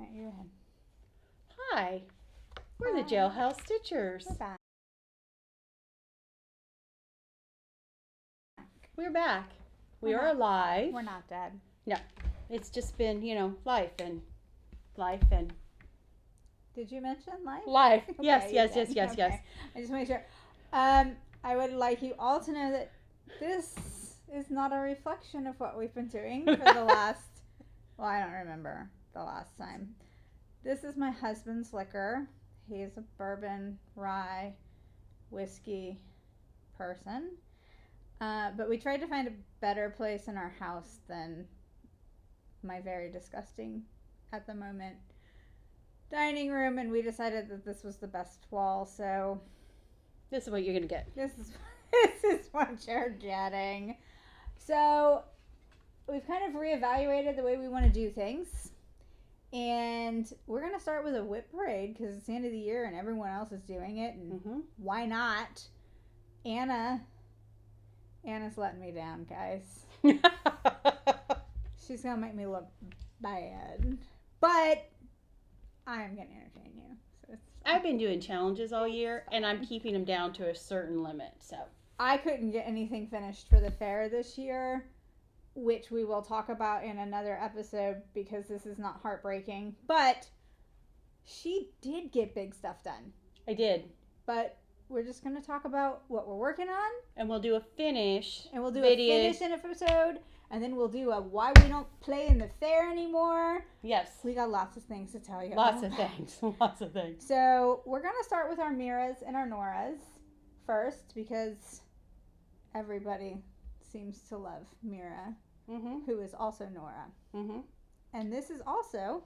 Okay, go ahead. Hi, we're the Jailhouse Stitchers. We're back. We're back. We are alive. We're not dead. No, it's just been, life and. Did you mention life? Life. Okay, Yes. okay. Yes. I just want to make sure. I would like you all to know that this is not a reflection of what we've been doing for the last. Well, I don't remember the last time. This is my husband's liquor. He is a bourbon, rye, whiskey person. But we tried to find a better place in our house than my very disgusting, at the moment, dining room, and we decided that this was the best wall. So this is what you're gonna get. This is what you're getting. So we've kind of reevaluated the way we want to do things. And we're going to start with a WIP Parade because it's the end of the year and everyone else is doing it. And why not? Anna's letting me down, guys. She's going to make me look bad. But I'm going to entertain you. So I've been doing challenges all year and I'm keeping them down to a certain limit. So I couldn't get anything finished for the fair this year, which we will talk about in another episode because this is not heartbreaking. But she did get big stuff done. I did. But we're just going to talk about what we're working on. And we'll do a finish. And we'll do video. a finish in episode. And then we'll do a why we don't play in the fair anymore. Yes. We got lots of things to tell you. Lots of things. So we're going to start with our Miras and our Noras first because everybody seems to love Mira. Who is also Nora. And this is also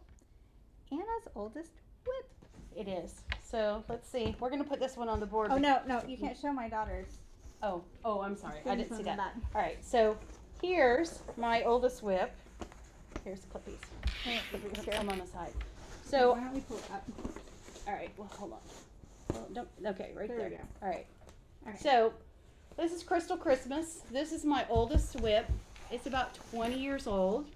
Anna's oldest WIP. It is. So let's see. We're going to put this one on the board. Oh, no, you can't show my daughters. Oh, I'm sorry. I didn't see that. Back. All right, so here's my oldest WIP. Here's the clippies. Put them on the side. So, why don't we pull it up? All right, well, hold on. Well, okay, right there. There we go. All right. So this is Crystal Christmas. This is my oldest WIP. It's about 20 years old.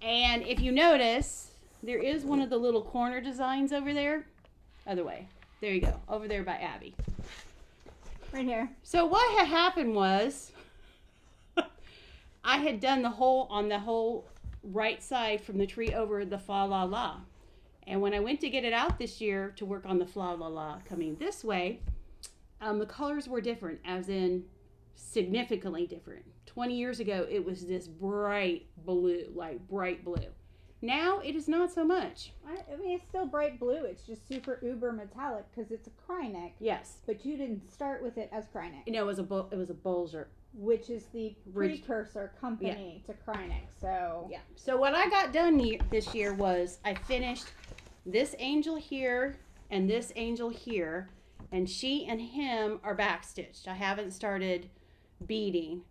And if you notice, there is one of the little corner designs over there. Other way. There you go. Over there by Abby. Right here. So what had happened was I had done the whole right side from the tree over the fa la la. And when I went to get it out this year to work on the fa la la coming this way, the colors were different, as in significantly different. 20 years ago, it was this bright blue. Now, it is not so much. I mean, it's still bright blue. It's just super uber metallic because it's a Krynic. Yes. But you didn't start with it as Krynic. No, it was a Bolger. Which is the precursor company to Krynic. So yeah. So what I got done this year was I finished this angel here and this angel here. And she and him are backstitched. I haven't started beading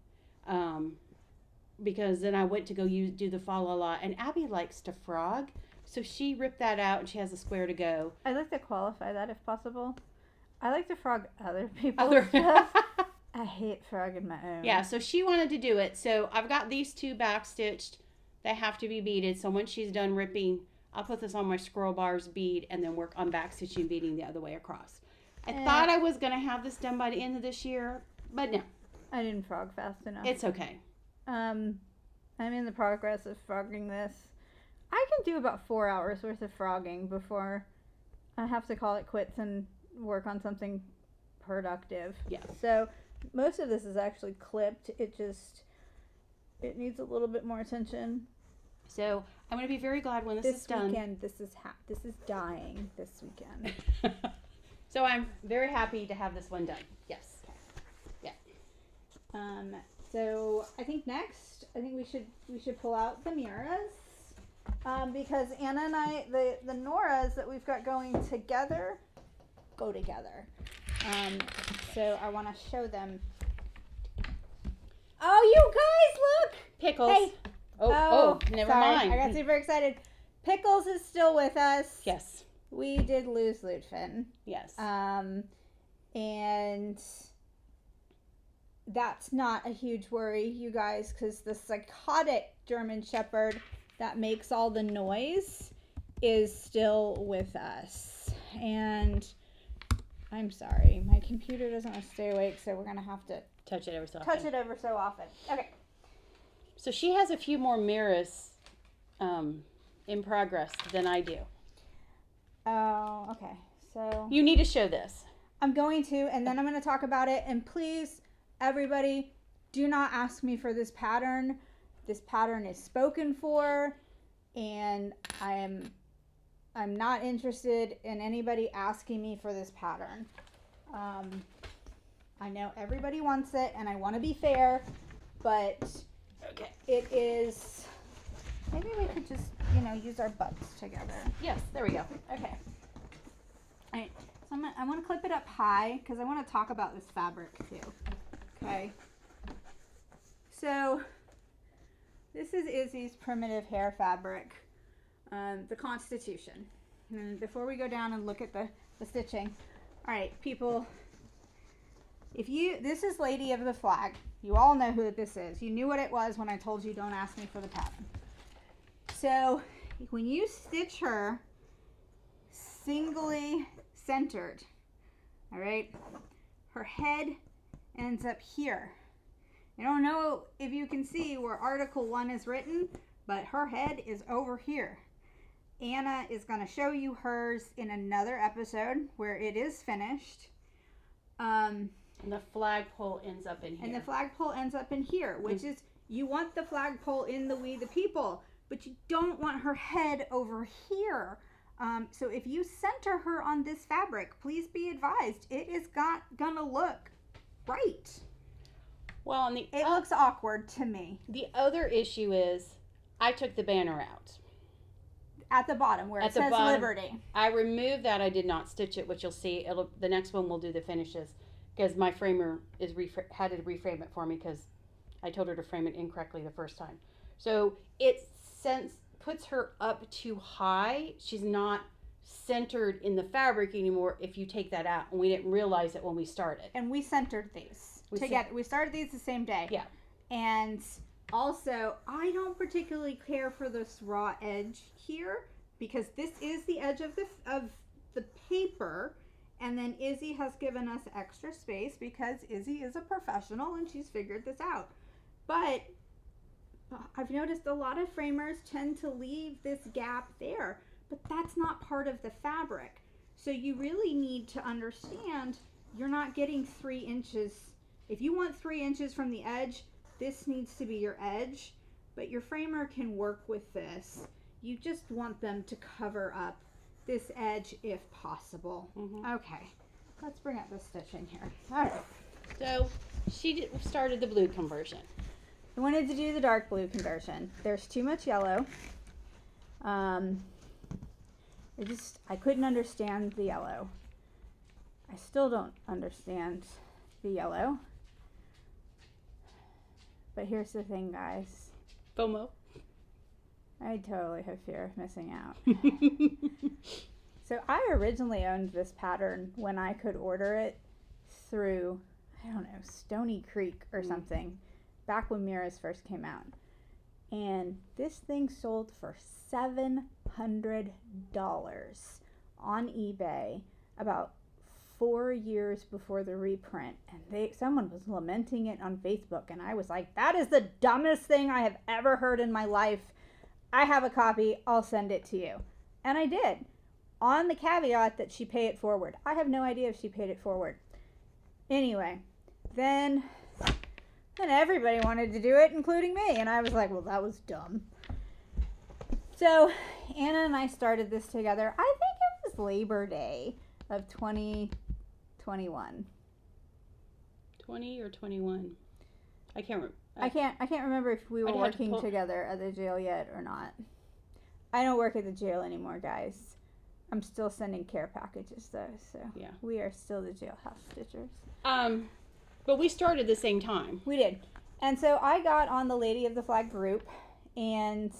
because then I went to go do the fa la la. And Abby likes to frog, so she ripped that out and she has a square to go. I'd like to qualify that if possible. I like to frog other people's stuff. I hate frogging my own. Yeah, so she wanted to do it. So I've got these two backstitched. They have to be beaded. So once she's done ripping, I'll put this on my scroll bars bead and then work on backstitching beading the other way across. I thought I was going to have this done by the end of this year, but no. I didn't frog fast enough. It's okay. I'm in the progress of frogging this. I can do about 4 hours worth of frogging before I have to call it quits and work on something productive. Yeah. So most of this is actually clipped. It needs a little bit more attention. So I'm going to be very glad when this is done. This is dying this weekend. So I'm very happy to have this one done. Yes. Yeah. So I think next, we should pull out the Miras. Because Anna and I, the Noras that we've got going together, go together. So I want to show them. Oh, you guys, look! Pickles. Hey. Oh, never mind. I got super excited. Pickles is still with us. Yes. We did lose Lutfin. Yes. And that's not a huge worry, you guys, because the psychotic German Shepherd that makes all the noise is still with us. And I'm sorry, my computer doesn't want to stay awake, so we're going to have to touch it ever so often. Okay. So she has a few more mirrors in progress than I do. Oh, okay. So you need to show this. I'm going to, and then I'm going to talk about it. And please, everybody, do not ask me for this pattern. This pattern is spoken for, and I'm not interested in anybody asking me for this pattern. I know everybody wants it, and I want to be fair, but okay, it is. Maybe we could just, use our butts together. Yes, there we go. Okay. All right. So I want to clip it up high because I want to talk about this fabric too. Okay. So this is Izzy's primitive hair fabric, the Constitution. And before we go down and look at the stitching, all right, people. This is Lady of the Flag. You all know who this is. You knew what it was when I told you don't ask me for the pattern. So when you stitch her singly centered, all right, her head ends up here. I don't know if you can see where Article 1 is written, but her head is over here. Anna is going to show you hers in another episode where it is finished. And the flagpole ends up in here. And the flagpole ends up in here, which is, you want the flagpole in the We the People, but you don't want her head over here. So if you center her on this fabric, please be advised, it is gonna look right. Well, and it looks awkward to me. The other issue is, I took the banner out. At the bottom where it says Liberty. I removed that. I did not stitch it, which you'll see. The next one we'll do the finishes because my framer had to reframe it for me because I told her to frame it incorrectly the first time. So it puts her up too high. She's not centered in the fabric anymore if you take that out, and we didn't realize it when we started. And we centered these together. We started these the same day. Yeah. And also, I don't particularly care for this raw edge here because this is the edge of the paper, and then Izzy has given us extra space because Izzy is a professional and she's figured this out. But I've noticed a lot of framers tend to leave this gap there, but that's not part of the fabric. So you really need to understand you're not getting 3 inches. If you want 3 inches from the edge, this needs to be your edge, but your framer can work with this. You just want them to cover up this edge if possible. Mm-hmm. Okay, let's bring up the stitching here. All right. So she started the blue conversion. I wanted to do the dark blue conversion. There's too much yellow. I couldn't understand the yellow. I still don't understand the yellow. But here's the thing, guys. FOMO. I totally have fear of missing out. So I originally owned this pattern when I could order it through, I don't know, Stony Creek or something, back when Mira's first came out. And this thing sold for $700 on eBay about 4 years before the reprint, and someone was lamenting it on Facebook, and I was like, that is the dumbest thing I have ever heard in my life. I have a copy, I'll send it to you. And I did, on the caveat that she pay it forward. I have no idea if she paid it forward. Anyway, then everybody wanted to do it, including me, and I was like, well, that was dumb. So Anna and I started this together. I think it was Labor Day of 2021. 20 or 21? I can't remember. I can't remember if we were working together at the jail yet or not. I don't work at the jail anymore, guys. I'm still sending care packages though, so yeah, we are still the jailhouse stitchers. But we started the same time. We did. And so I got on the Lady of the Flag group and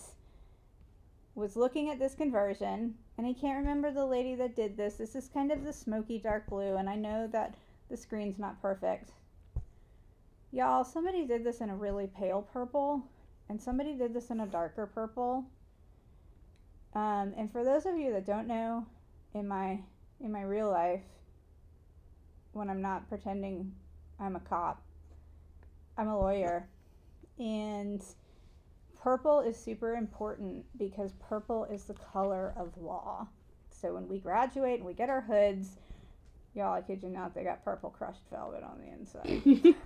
was looking at this conversion, and I can't remember the lady that did this. This is kind of the smoky dark blue, and I know that the screen's not perfect. Y'all, somebody did this in a really pale purple, and somebody did this in a darker purple. And for those of you that don't know, in my real life, when I'm not pretending I'm a cop, I'm a lawyer. And purple is super important because purple is the color of law. So when we graduate and we get our hoods, y'all, I kid you not, they got purple crushed velvet on the inside.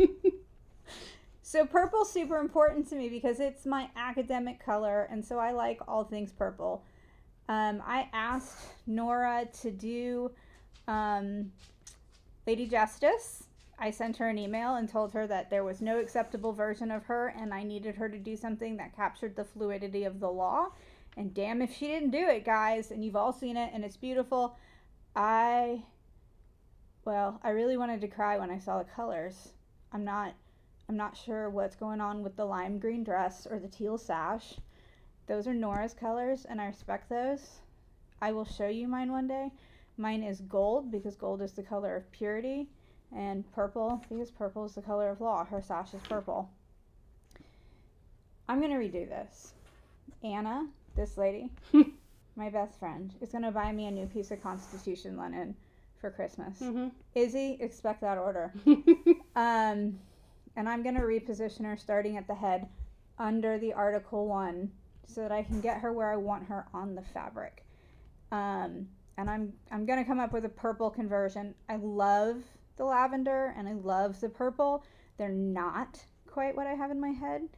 So purple's super important to me because it's my academic color, and so I like all things purple. I asked Nora to do Lady Justice. I sent her an email and told her that there was no acceptable version of her, and I needed her to do something that captured the fluidity of the law. And damn if she didn't do it, guys. And you've all seen it, and it's beautiful. I really wanted to cry when I saw the colors. I'm not sure what's going on with the lime green dress or the teal sash. Those are Nora's colors, and I respect those. I will show you mine one day. Mine is gold because gold is the color of purity, and purple because purple is the color of law. Her sash is purple. I'm going to redo this. Anna, this lady, my best friend, is going to buy me a new piece of Constitution linen for Christmas. Mm-hmm. Izzy, expect that order. And I'm going to reposition her starting at the head under the Article 1 so that I can get her where I want her on the fabric. And I'm going to come up with a purple conversion. I love the lavender and I love the purple. They're not quite what I have in my head.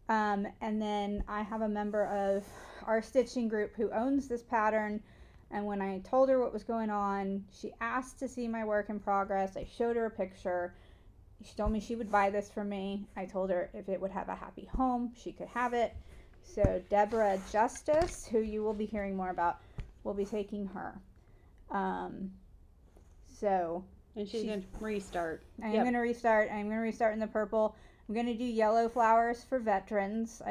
And then I have a member of our stitching group who owns this pattern. And when I told her what was going on, she asked to see my work in progress. I showed her a picture. She told me she would buy this for me. I told her if it would have a happy home, she could have it. So Deborah Justice, who you will be hearing more about, will be taking her. And she's going to restart. I'm going to restart. I'm going to restart in the purple. I'm going to do yellow flowers for veterans.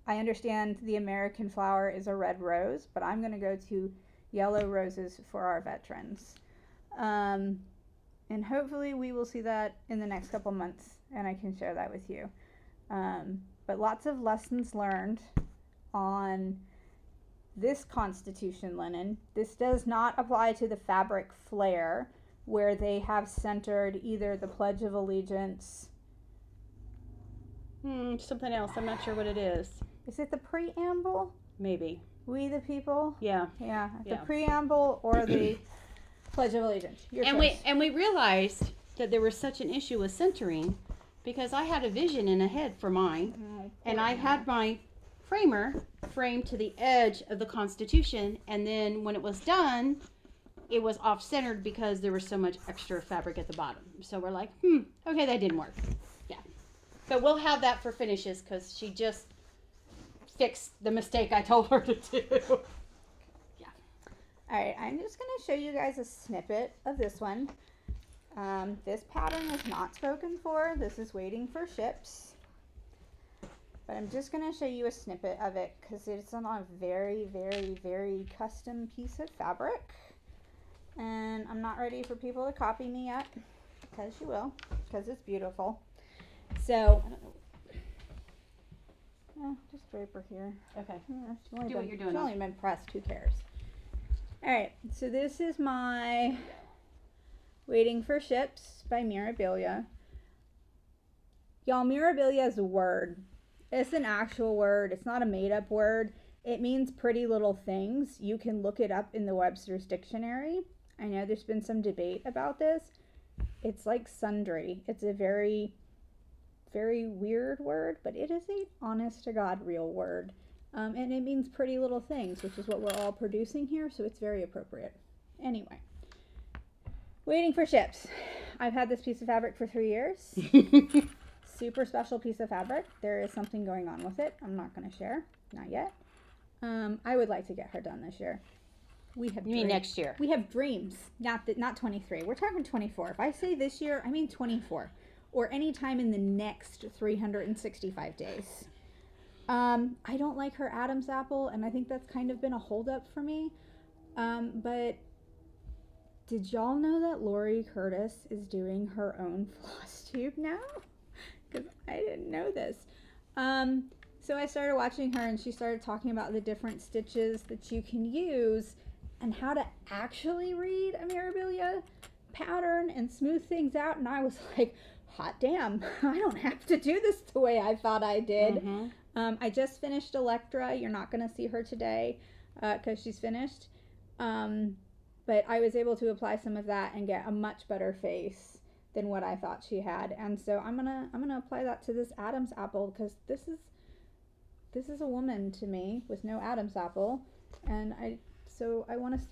I understand the American flower is a red rose, but I'm going to go to yellow roses for our veterans. And hopefully we will see that in the next couple months, and I can share that with you. But lots of lessons learned on this Constitution linen. This does not apply to the fabric flare, where they have centered either the Pledge of Allegiance. Something else. I'm not sure what it is. Is it the preamble? Maybe. We the people? Yeah. Yeah. The preamble or the Pledge of Allegiance. We realized that there was such an issue with centering because I had a vision in a head for mine, and I had my framer framed to the edge of the Constitution, and then when it was done, it was off-centered because there was so much extra fabric at the bottom. So we're like, okay, that didn't work. Yeah. But we'll have that for finishes because she just fixed the mistake I told her to do. Yeah. All right, I'm just going to show you guys a snippet of this one. This pattern is not spoken for. This is waiting for ships. But I'm just going to show you a snippet of it because it's on a very, very, very custom piece of fabric. And I'm not ready for people to copy me yet, because you will, because it's beautiful. So, just drape her here. Okay. Do what you're doing. She's only been pressed. Who cares? All right. So this is my Waiting for Ships by Mirabilia. Y'all, Mirabilia is a word. It's an actual word. It's not a made-up word. It means pretty little things. You can look it up in the Webster's Dictionary. I know there's been some debate about this. It's like sundry. It's a very, very weird word, but it is a honest-to-God real word. And it means pretty little things, which is what we're all producing here, so it's very appropriate. Anyway, Waiting for Ships. I've had this piece of fabric for 3 years. Super special piece of fabric. There is something going on with it. I'm not going to share. Not yet. I would like to get her done this year. We have. You mean next year? We have dreams. Not 23. We're talking 24. If I say this year, I mean 24, or any time in the next 365 days. I don't like her Adam's apple, and I think that's kind of been a holdup for me. But did y'all know that Lori Curtis is doing her own Flosstube now? Because I didn't know this. So I started watching her, and she started talking about the different stitches that you can use and how to actually read a Mirabilia pattern and smooth things out. And I was like, hot damn, I don't have to do this the way I thought I did. Mm-hmm. I just finished Electra. You're not going to see her today because she's finished. But I was able to apply some of that and get a much better face than what I thought she had. And so I'm gonna apply that to this Adam's apple, because this is a woman to me with no Adam's apple, and I want to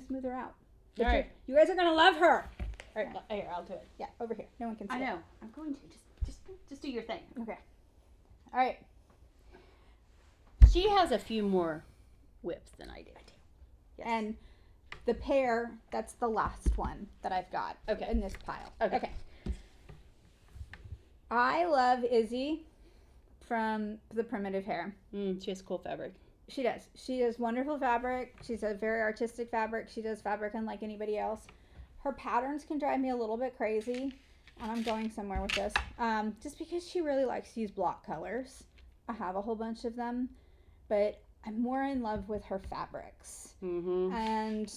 smooth her out. All right. You guys are gonna love her. All right, here, I'll do it. Yeah, over here. No one can see. I know. It. I'm going to just do your thing. Okay. All right. She has a few more whips than I do. Yes. And the pair, that's the last one that I've got in this pile. Okay. I love Izzy from the Primitive Hair. She has cool fabric. She does. She does wonderful fabric. She's a very artistic fabric. She does fabric unlike anybody else. Her patterns can drive me a little bit crazy, and I'm going somewhere with this, just because she really likes to use block colors. I have a whole bunch of them, but I'm more in love with her fabrics. Mm-hmm. And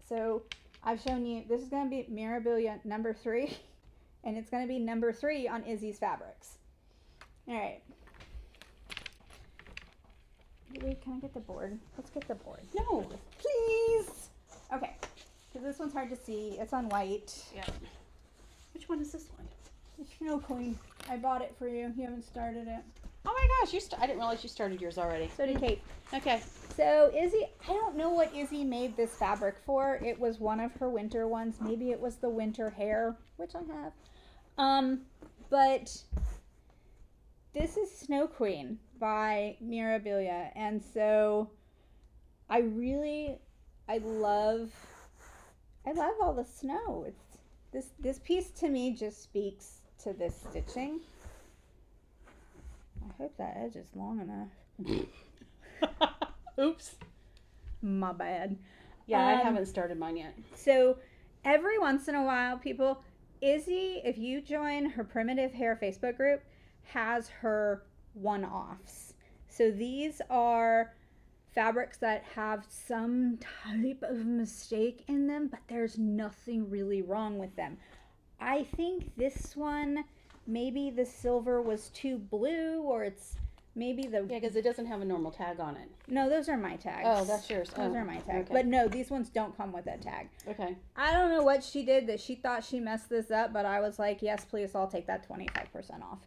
so I've shown you, this is going to be Mirabilia number 3, and it's going to be number 3 on Izzy's fabrics. All right. Wait, can I get the board? Let's get the board. No. Please. Okay. Because this one's hard to see. It's on white. Yeah. Which one is this one? It's Snow Queen. I bought it for you. You haven't started it. Oh my gosh, I didn't realize you started yours already. So did Kate. Okay. So Izzy, I don't know what Izzy made this fabric for. It was one of her winter ones. Maybe it was the winter hair, which I have. But this is Snow Queen by Mirabilia, and so I love all the snow. It's this piece to me just speaks to this stitching. I hope that edge is long enough. Oops. My bad. Yeah, I haven't started mine yet. So every once in a while, people, Izzy, if you join her Primitive Hair Facebook group, has her one-offs. So these are fabrics that have some type of mistake in them, but there's nothing really wrong with them. I think this one, maybe the silver was too blue, or it's maybe the... Yeah, because it doesn't have a normal tag on it. No, those are my tags. Oh, that's yours. Those are my tags. Okay. But no, these ones don't come with a tag. Okay. I don't know what she did that she thought she messed this up, but I was like, yes, please, I'll take that 25% off.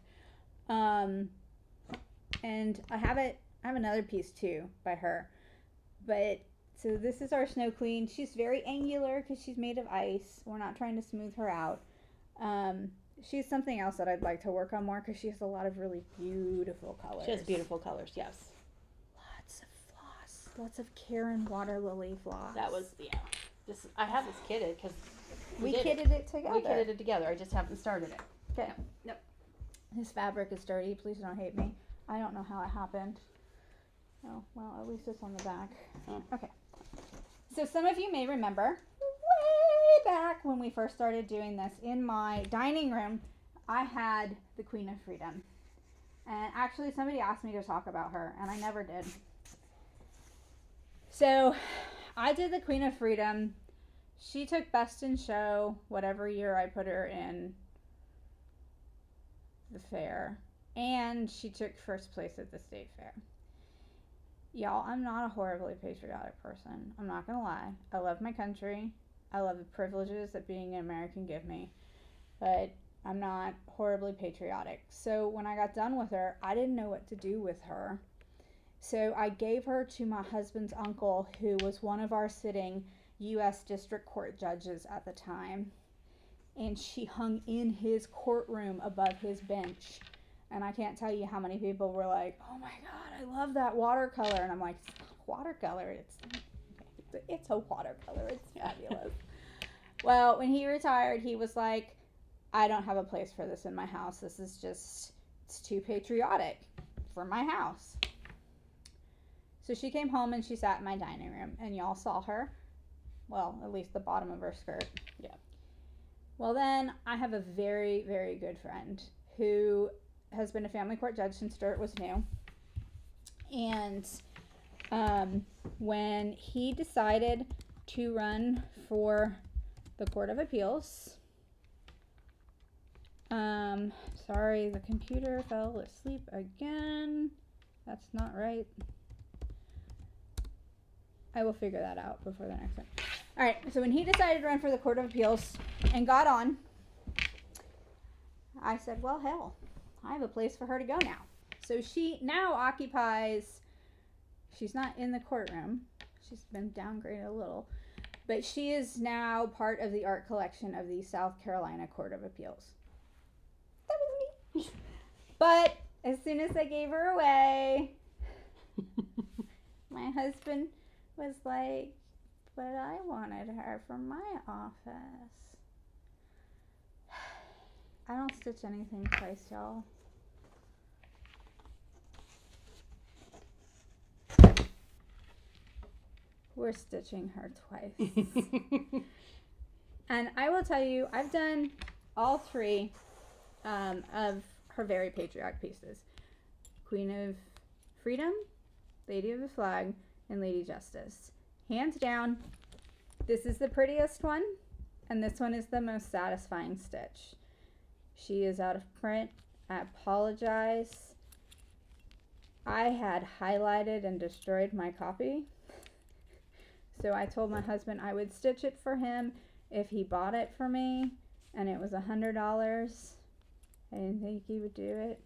And I have another piece too by her. But so this is our Snow Queen. She's very angular because she's made of ice. We're not trying to smooth her out. She's something else that I'd like to work on more because she has a lot of really beautiful colors. She has beautiful colors, yes. Lots of floss. Lots of Karen Water Lily floss. That was, yeah. I have this kitted because we kitted it together. We kitted it together. I just haven't started it. Okay. Nope. This fabric is dirty. Please don't hate me. I don't know how it happened. Oh, well, at least it's on the back. Oh. Okay. So some of you may remember way back when we first started doing this, in my dining room, I had the Queen of Freedom. And actually somebody asked me to talk about her, and I never did. So I did the Queen of Freedom. She took Best in Show, whatever year I put her in the fair. And she took first place at the state fair. Y'all, I'm not a horribly patriotic person. I'm not gonna lie. I love my country. I love the privileges that being an American give me. But I'm not horribly patriotic. So when I got done with her, I didn't know what to do with her. So I gave her to my husband's uncle, who was one of our sitting U.S. District Court judges at the time. And she hung in his courtroom above his bench. And I can't tell you how many people were like, oh my God, I love that watercolor. And I'm like, it's not watercolor. It's a watercolor. It's fabulous. Well, when he retired, he was like, I don't have a place for this in my house. This is just, it's too patriotic for my house. So she came home and she sat in my dining room. And y'all saw her. Well, at least the bottom of her skirt. Yeah. Well, then I have a very, very good friend who has been a family court judge since Stuart was new. And when he decided to run for the Court of Appeals, sorry, the computer fell asleep again. That's not right. I will figure that out before the next one. All right, so when he decided to run for the Court of Appeals and got on, I said, well, hell, I have a place for her to go now. So she now occupies, she's not in the courtroom. She's been downgraded a little. But she is now part of the art collection of the South Carolina Court of Appeals. That was me. But as soon as I gave her away, my husband was like, but I wanted her for my office. I don't stitch anything twice, y'all. We're stitching her twice. And I will tell you, I've done all three of her very patriotic pieces. Queen of Freedom, Lady of the Flag, and Lady Justice. Hands down, this is the prettiest one, and this one is the most satisfying stitch. She is out of print. I apologize. I had highlighted and destroyed my copy. So I told my husband I would stitch it for him if he bought it for me, and it was $100. I didn't think he would do it.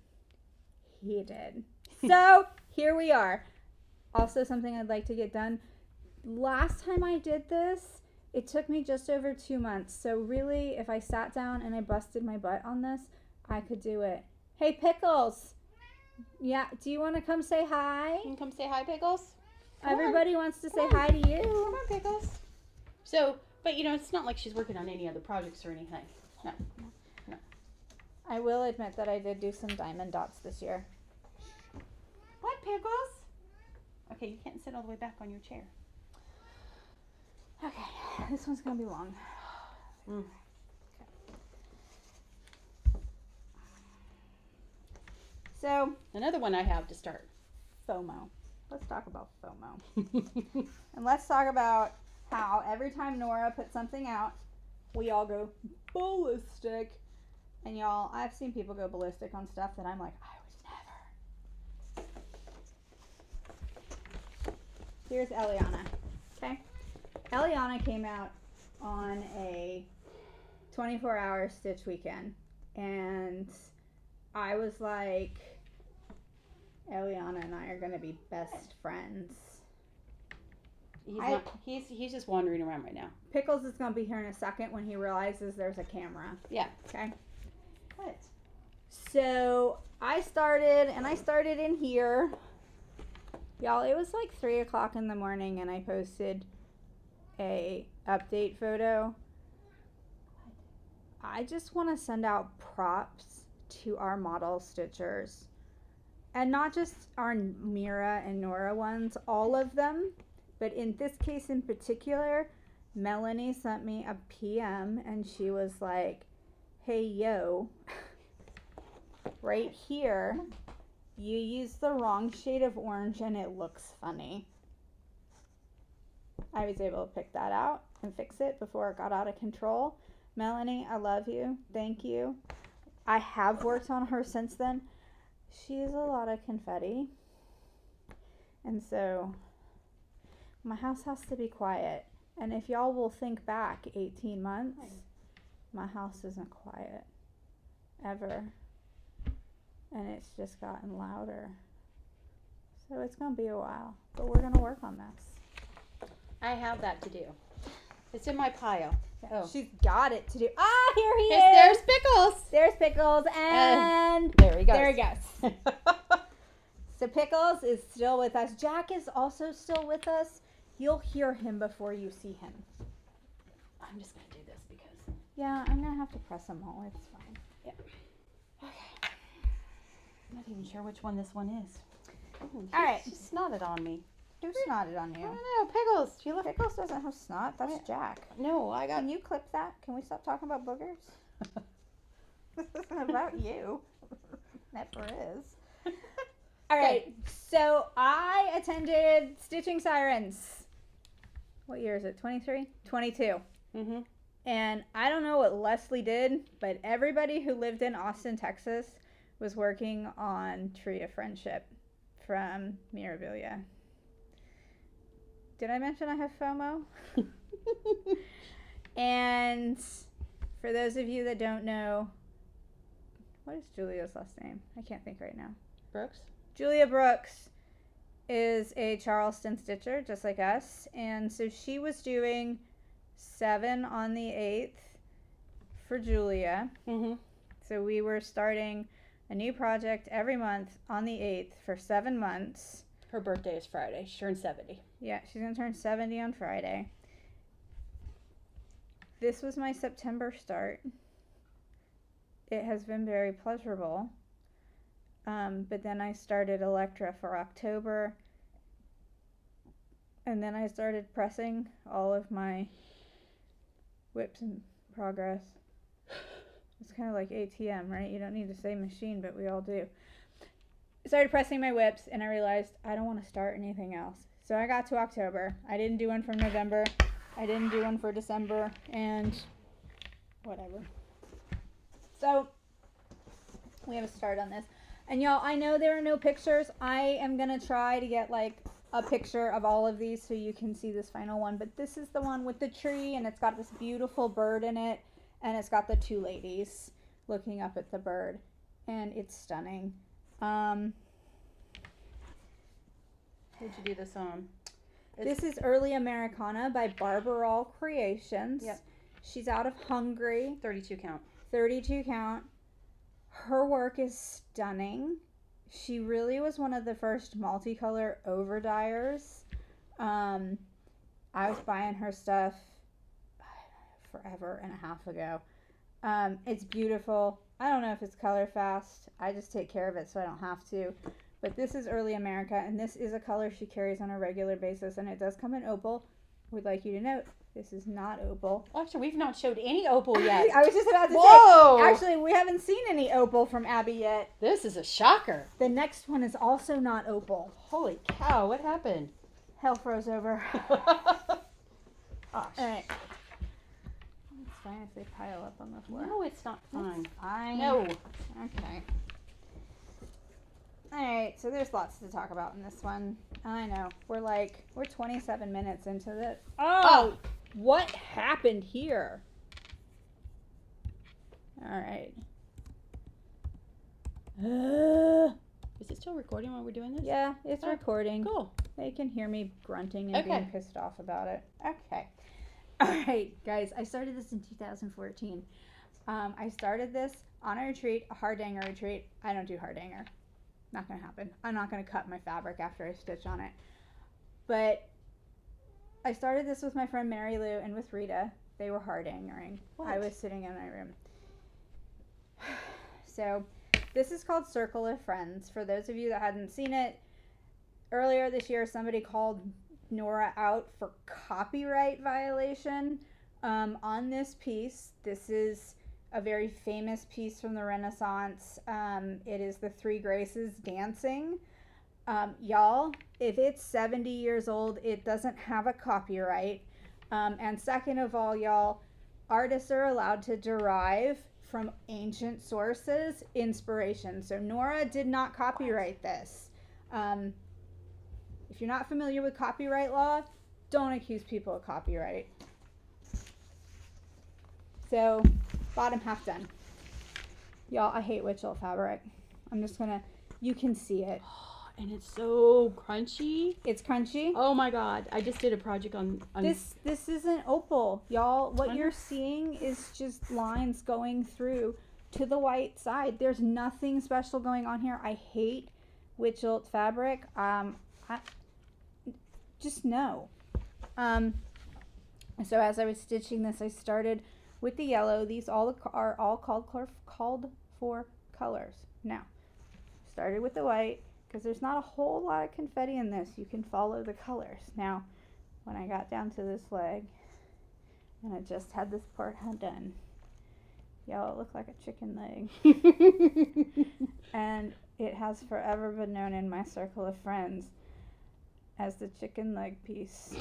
He did. So here we are. Also something I'd like to get done. Last time I did this, it took me just over 2 months. So really, if I sat down and I busted my butt on this, I could do it. Hey, Pickles. Yeah, do you want to come say hi? You can come say hi, Pickles. Everybody wants to say hi to you. Come on, Pickles. So, but you know, it's not like she's working on any other projects or anything. No. I will admit that I did do some diamond dots this year. What, Pickles? Okay, you can't sit all the way back on your chair. Okay, this one's going to be long. Mm. So, another one I have to start. FOMO. Let's talk about FOMO. And let's talk about how every time Nora puts something out, we all go ballistic. And y'all, I've seen people go ballistic on stuff that I'm like, I would never. Here's Eliana. Okay? Eliana came out on a 24-hour stitch weekend. And I was like, Eliana and I are going to be best friends. He's just wandering around right now. Pickles is going to be here in a second when he realizes there's a camera. Yeah. Okay? What? So I started in here. Y'all, it was like 3 o'clock in the morning and I posted a update photo. I just want to send out props to our model stitchers. And not just our Mira and Nora ones, all of them. But in this case in particular, Melanie sent me a PM and she was like, hey, yo, right here, you used the wrong shade of orange and it looks funny. I was able to pick that out and fix it before it got out of control. Melanie, I love you. Thank you. I have worked on her since then. She is a lot of confetti. And so my house has to be quiet. And if y'all will think back 18 months, my house isn't quiet. Ever. And it's just gotten louder. So it's going to be a while. But we're going to work on this. I have that to do. It's in my pile. Oh. She's got it to do. Ah, here he is. There's Pickles. There's Pickles. And there he goes. There he goes. So Pickles is still with us. Jack is also still with us. You'll hear him before you see him. I'm just going to do this because... Yeah, I'm going to have to press them all. It's fine. Yeah. Okay. I'm not even sure which one this one is. Oh, all right. She snotted on me. Who snotted on you? I don't know. Pickles. You look... Pickles doesn't have snot. That's Jack. No, I got... Can you clip that? Can we stop talking about boogers? This isn't about you. Never is. All right. So I attended Stitching Sirens. What year is it? 23? 22. Mm-hmm. And I don't know what Leslie did, but everybody who lived in Austin, Texas was working on Tree of Friendship from Mirabilia. Did I mention I have FOMO? And for those of you that don't know, what is Julia's last name? I can't think right now. Brooks? Julia Brooks is a Charleston stitcher, just like us. And so she was doing 7 on the 8th for Julia. Mm-hmm. So we were starting a new project every month on the 8th for 7 months. Her birthday is Friday. She turned 70. Yeah, she's going to turn 70 on Friday. This was my September start. It has been very pleasurable. But then I started Electra for October. And then I started pressing all of my WIPs in progress. It's kind of like ATM, right? You don't need to say machine, but we all do. I started pressing my WIPs, and I realized I don't want to start anything else. So I got to October. I didn't do one for November. I didn't do one for December, and whatever. So we have a start on this. And y'all, I know there are no pictures. I am going to try to get like a picture of all of these so you can see this final one. But this is the one with the tree, and it's got this beautiful bird in it. And it's got the 2 ladies looking up at the bird. And it's stunning. Who'd you do this on? This is Early Americana by Barbarol Creations. Yep. She's out of Hungary. 32 count. 32 count. Her work is stunning. She really was one of the first multicolor over dyers. I was buying her stuff forever and a half ago. It's beautiful. I don't know if it's color fast. I just take care of it so I don't have to. But this is Early America, and this is a color she carries on a regular basis, and it does come in opal. Would like you to note, this is not opal. Actually, we've not showed any opal yet. I was just about to Whoa! say, actually, we haven't seen any opal from Abby yet. This is a shocker. The next one is also not opal. Holy cow, what happened? Hell froze over. Gosh. All right. It's fine if they pile up on the floor. No, it's not fine. It's fine. No. Okay. All right, so there's lots to talk about in this one. I know. We're 27 minutes into this. Oh! What happened here? All right. Is it still recording while we're doing this? Yeah, it's recording. Cool. They can hear me grunting and Okay. being pissed off about it. Okay. All right, guys. I started this in 2014. I started this on a retreat, a hard hanger retreat. I don't do hard hanger. Not going to happen. I'm not going to cut my fabric after I stitch on it. But I started this with my friend Mary Lou and with Rita. They were hard hangering. I was sitting in my room. So this is called Circle of Friends. For those of you that hadn't seen it, earlier this year somebody called Nora out for copyright violation on this piece. This is a very famous piece from the Renaissance. It is the Three Graces dancing. Y'all, if it's 70 years old, it doesn't have a copyright. And second of all, y'all, artists are allowed to derive from ancient sources inspiration. So Nora did not copyright this. If you're not familiar with copyright law, don't accuse people of copyright. So, bottom half done. Y'all, I hate witch fabric. I'm just gonna, you can see it. And it's so crunchy. It's crunchy. Oh my god. I just did a project on This isn't opal, y'all. What you're seeing is just lines going through to the white side. There's nothing special going on here. I hate witch fabric. Just no. So as I was stitching this, I started with the yellow. These all are all called for colors. Now, started with the white because there's not a whole lot of confetti in this. You can follow the colors. Now, when I got down to this leg, and I just had this part done, Y'all, it looked like a chicken leg. And it has forever been known in my circle of friends as the chicken leg piece.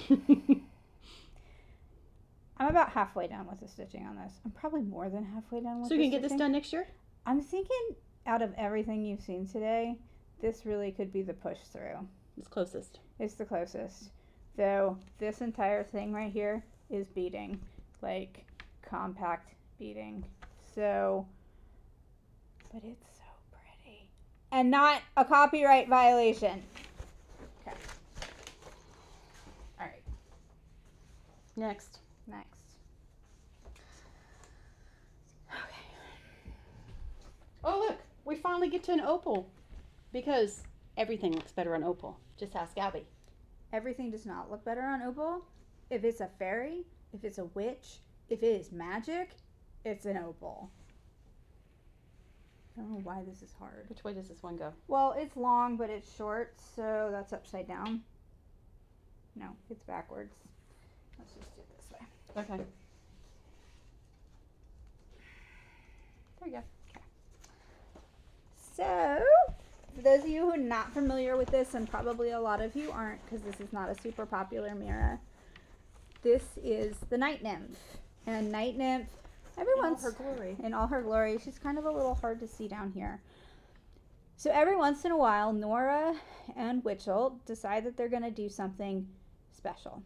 I'm about halfway done with the stitching on this. I'm probably more than halfway done with So you can get this done next year? I'm thinking out of everything you've seen today, this really could be the push through. It's closest. It's the closest. Though this entire thing right here is beading. Like compact beading. So, but it's so pretty. And not a copyright violation. Okay. All right. Next. Okay. Oh, look. We finally get to an opal. Because everything looks better on opal. Just ask Abby. Everything does not look better on opal. If it's a fairy, if it's a witch, if it is magic, it's an opal. I don't know why this is hard. Which way does this one go? Well, it's long, but it's short, so that's upside down. No, it's backwards. Let's just do it this way. Okay. There you go. So, for those of you who are not familiar with this, and probably a lot of you aren't because this is not a super popular mirror, this is the Night Nymph. And Night Nymph, everyone's in all her glory. She's kind of a little hard to see down here. So every once in a while, Nora and Witchell decide that they're going to do something special.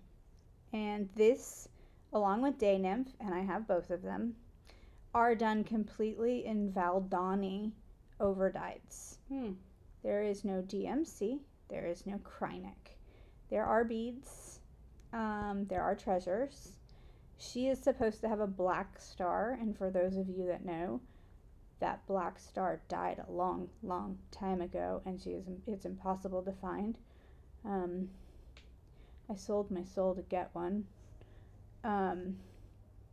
And this, along with Day Nymph, and I have both of them, are done completely in Valdani overdyes. There is no DMC. There is no Krynic. There are beads. There are treasures. She is supposed to have a black star, and for those of you that know, that black star died a long, long time ago, and it's impossible to find. I sold my soul to get one.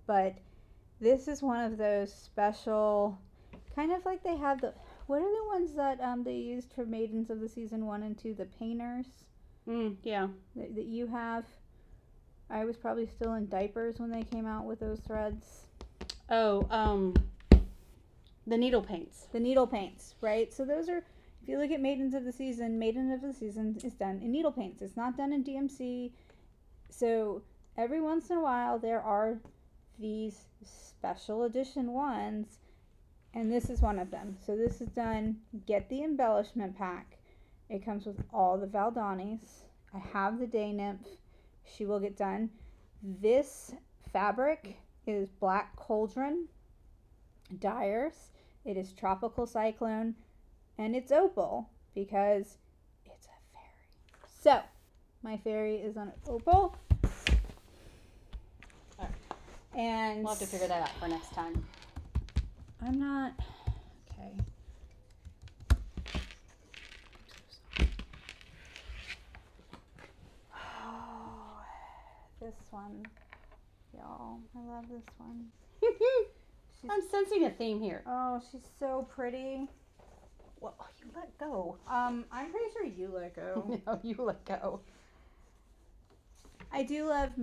But this is one of those special, kind of like they have the, what are the ones that they used for Maidens of the Season 1 and 2, the painters? Yeah. That you have. I was probably still in diapers when they came out with those threads. Oh, the needle paints. The needle paints, right? So those are, if you look at Maidens of the Season, Maiden of the Season is done in needle paints. It's not done in DMC. So every once in a while there are these special edition ones, and this is one of them. So this is done, get the embellishment pack. It comes with all the Valdanis. I have the Day Nymph. She will get done. This fabric is Black Cauldron dyers. It is Tropical Cyclone, and it's opal because it's a fairy. So my fairy is on opal. Right. And We'll have to figure that out for next time. I'm not okay. Oh, this one, y'all. I love this one. I'm sensing a theme here. Oh, she's so pretty. Well, you let go. I'm pretty sure you let go. No, you let go. I do love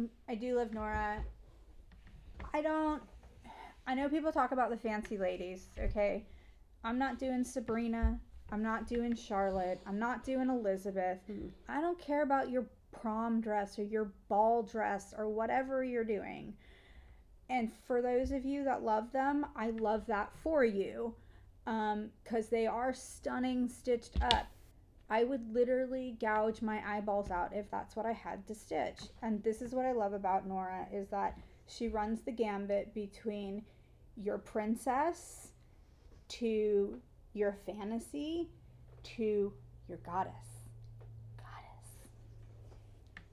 Nora. I know people talk about the fancy ladies, okay? I'm not doing Sabrina. I'm not doing Charlotte. I'm not doing Elizabeth. I don't care about your prom dress or your ball dress or whatever you're doing. And for those of you that love them, I love that for you. Because they are stunning stitched up. I would literally gouge my eyeballs out if that's what I had to stitch. And this is what I love about Nora, is that she runs the gambit between your princess to your fantasy to your goddess.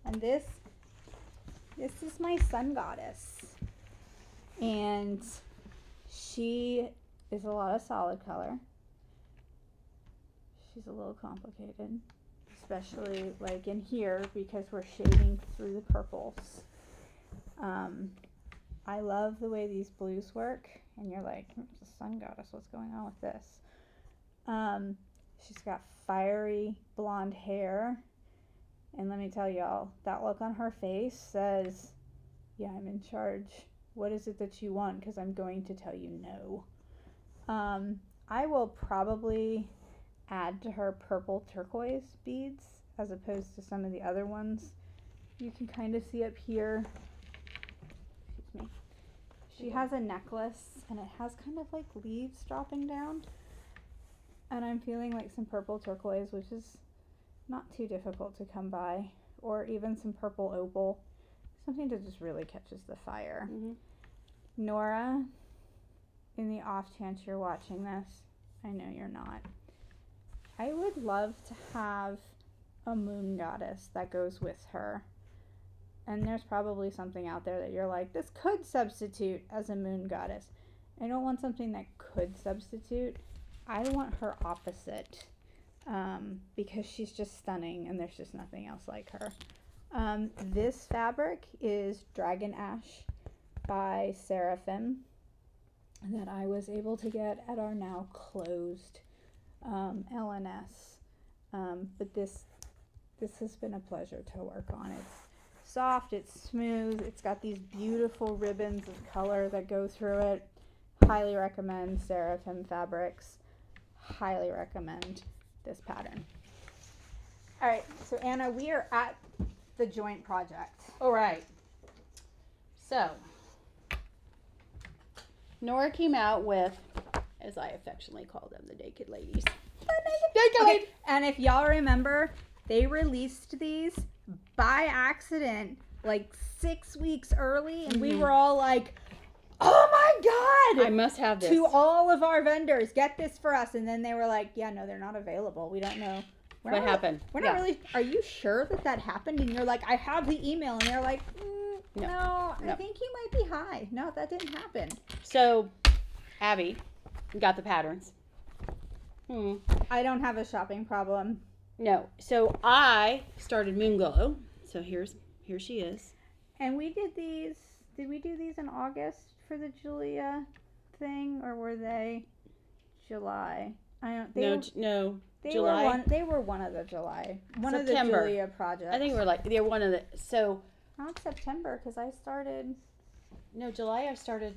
And this is my sun goddess. And she is a lot of solid color. She's a little complicated, especially like in here because we're shading through the purples. I love the way these blues work, and you're like, the sun goddess, what's going on with this? She's got fiery blonde hair, and let me tell y'all, that look on her face says, yeah, I'm in charge. what is it that you want? Because I'm going to tell you no. I will probably add to her purple turquoise beads as opposed to some of the other ones. You can kind of see up here. Excuse me. She has a necklace and it has kind of like leaves dropping down. And I'm feeling like some purple turquoise, which is not too difficult to come by, or even some purple opal. Something that just really catches the fire. Mm-hmm. Nora, in the off chance you're watching this, I know you're not. I would love to have a moon goddess that goes with her. And there's probably something out there that you're like, this could substitute as a moon goddess. I don't want something that could substitute. I want her opposite, because she's just stunning and there's just nothing else like her. This fabric is Dragon Ash by Seraphim that I was able to get at our now closed LNS. But this has been a pleasure to work on. It's soft, it's smooth, it's got these beautiful ribbons of color that go through it. Highly recommend Seraphim Fabrics. Highly recommend this pattern. All right, so Anna, we are at the joint project. All right. So, Nora came out with, as I affectionately call them, the Naked Ladies. Okay, and if y'all remember, they released these by accident like 6 weeks early, and we were all like, oh my God! I must have this. To all of our vendors, get this for us. And then they were like, yeah, no, they're not available. We don't know. What happened? We're not really, are you sure that happened? And you're like, I have the email. And they're like, no, I think you might be high. No, that didn't happen. So, Abby got the patterns. I don't have a shopping problem. No. So, I started Moonglow. So, here she is. And we did these, did we do these in August for the Julia thing? Or were they July? No. July. They were one of the July. One September. of the Julia projects. I think they're one of the, so. Not September, because I started. No, July I started,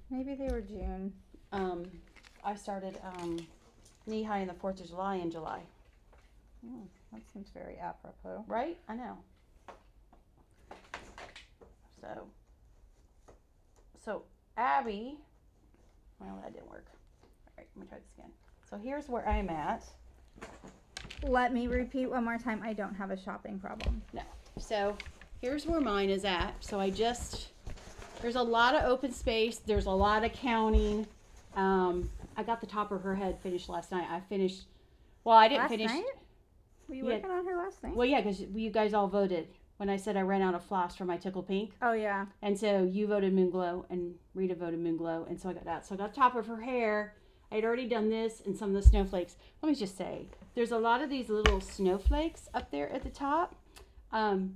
Maybe they were June. I started, Knee High in the 4th of July in July. That seems very apropos. Right? I know. So Abby, well, that didn't work. All right, let me try this again. So here's where I'm at. Let me repeat one more time. I don't have a shopping problem. No. So here's where mine is at. So there's a lot of open space. There's a lot of counting. I got the top of her head finished last night. I didn't finish. Last night? Were you working on her last night? Well, yeah, because you guys all voted when I said I ran out of floss for my Tickle Pink. Oh, yeah. And so you voted Moonglow and Rita voted Moonglow. And so I got that. So I got the top of her hair. I had already done this and some of the snowflakes. Let me just say, there's a lot of these little snowflakes up there at the top. Those aren't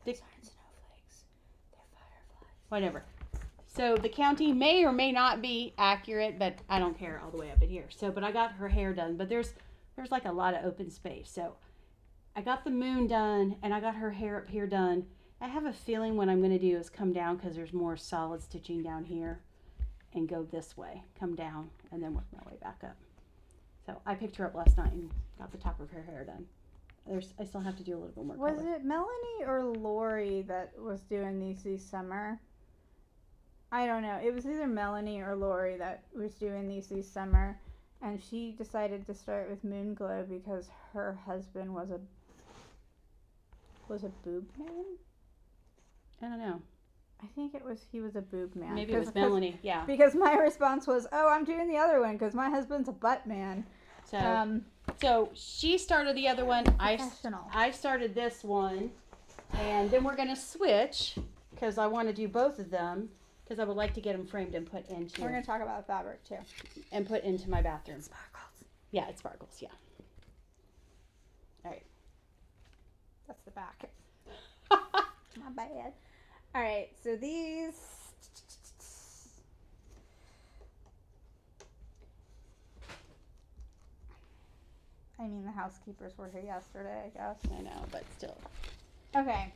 snowflakes. They're fireflies. Whatever. So the counting may or may not be accurate, but I don't care all the way up in here. So, but I got her hair done. But there's like a lot of open space. So I got the moon done and I got her hair up here done. I have a feeling what I'm going to do is come down because there's more solid stitching down here and go this way, come down and then work my way back up. So I picked her up last night and got the top of her hair done. I still have to do a little bit more Was color. it Melanie or Lori that was doing these summer? I don't know. It was either Melanie or Lori that was doing these summer. And she decided to start with Moonglow because her husband was a boob man? I don't know. I think he was a boob man. Maybe it was Melanie, yeah. Because my response was, oh, I'm doing the other one because my husband's a butt man. So she started the other one. I started this one. And then we're going to switch because I want to do both of them because I would like to get them framed and put into. We're going to talk about fabric too. And put into my bathroom. It sparkles. Yeah, it sparkles, yeah. All right. That's the back. My bad. All right, so these. I mean, the housekeepers were here yesterday, I guess. I know, but still. Okay.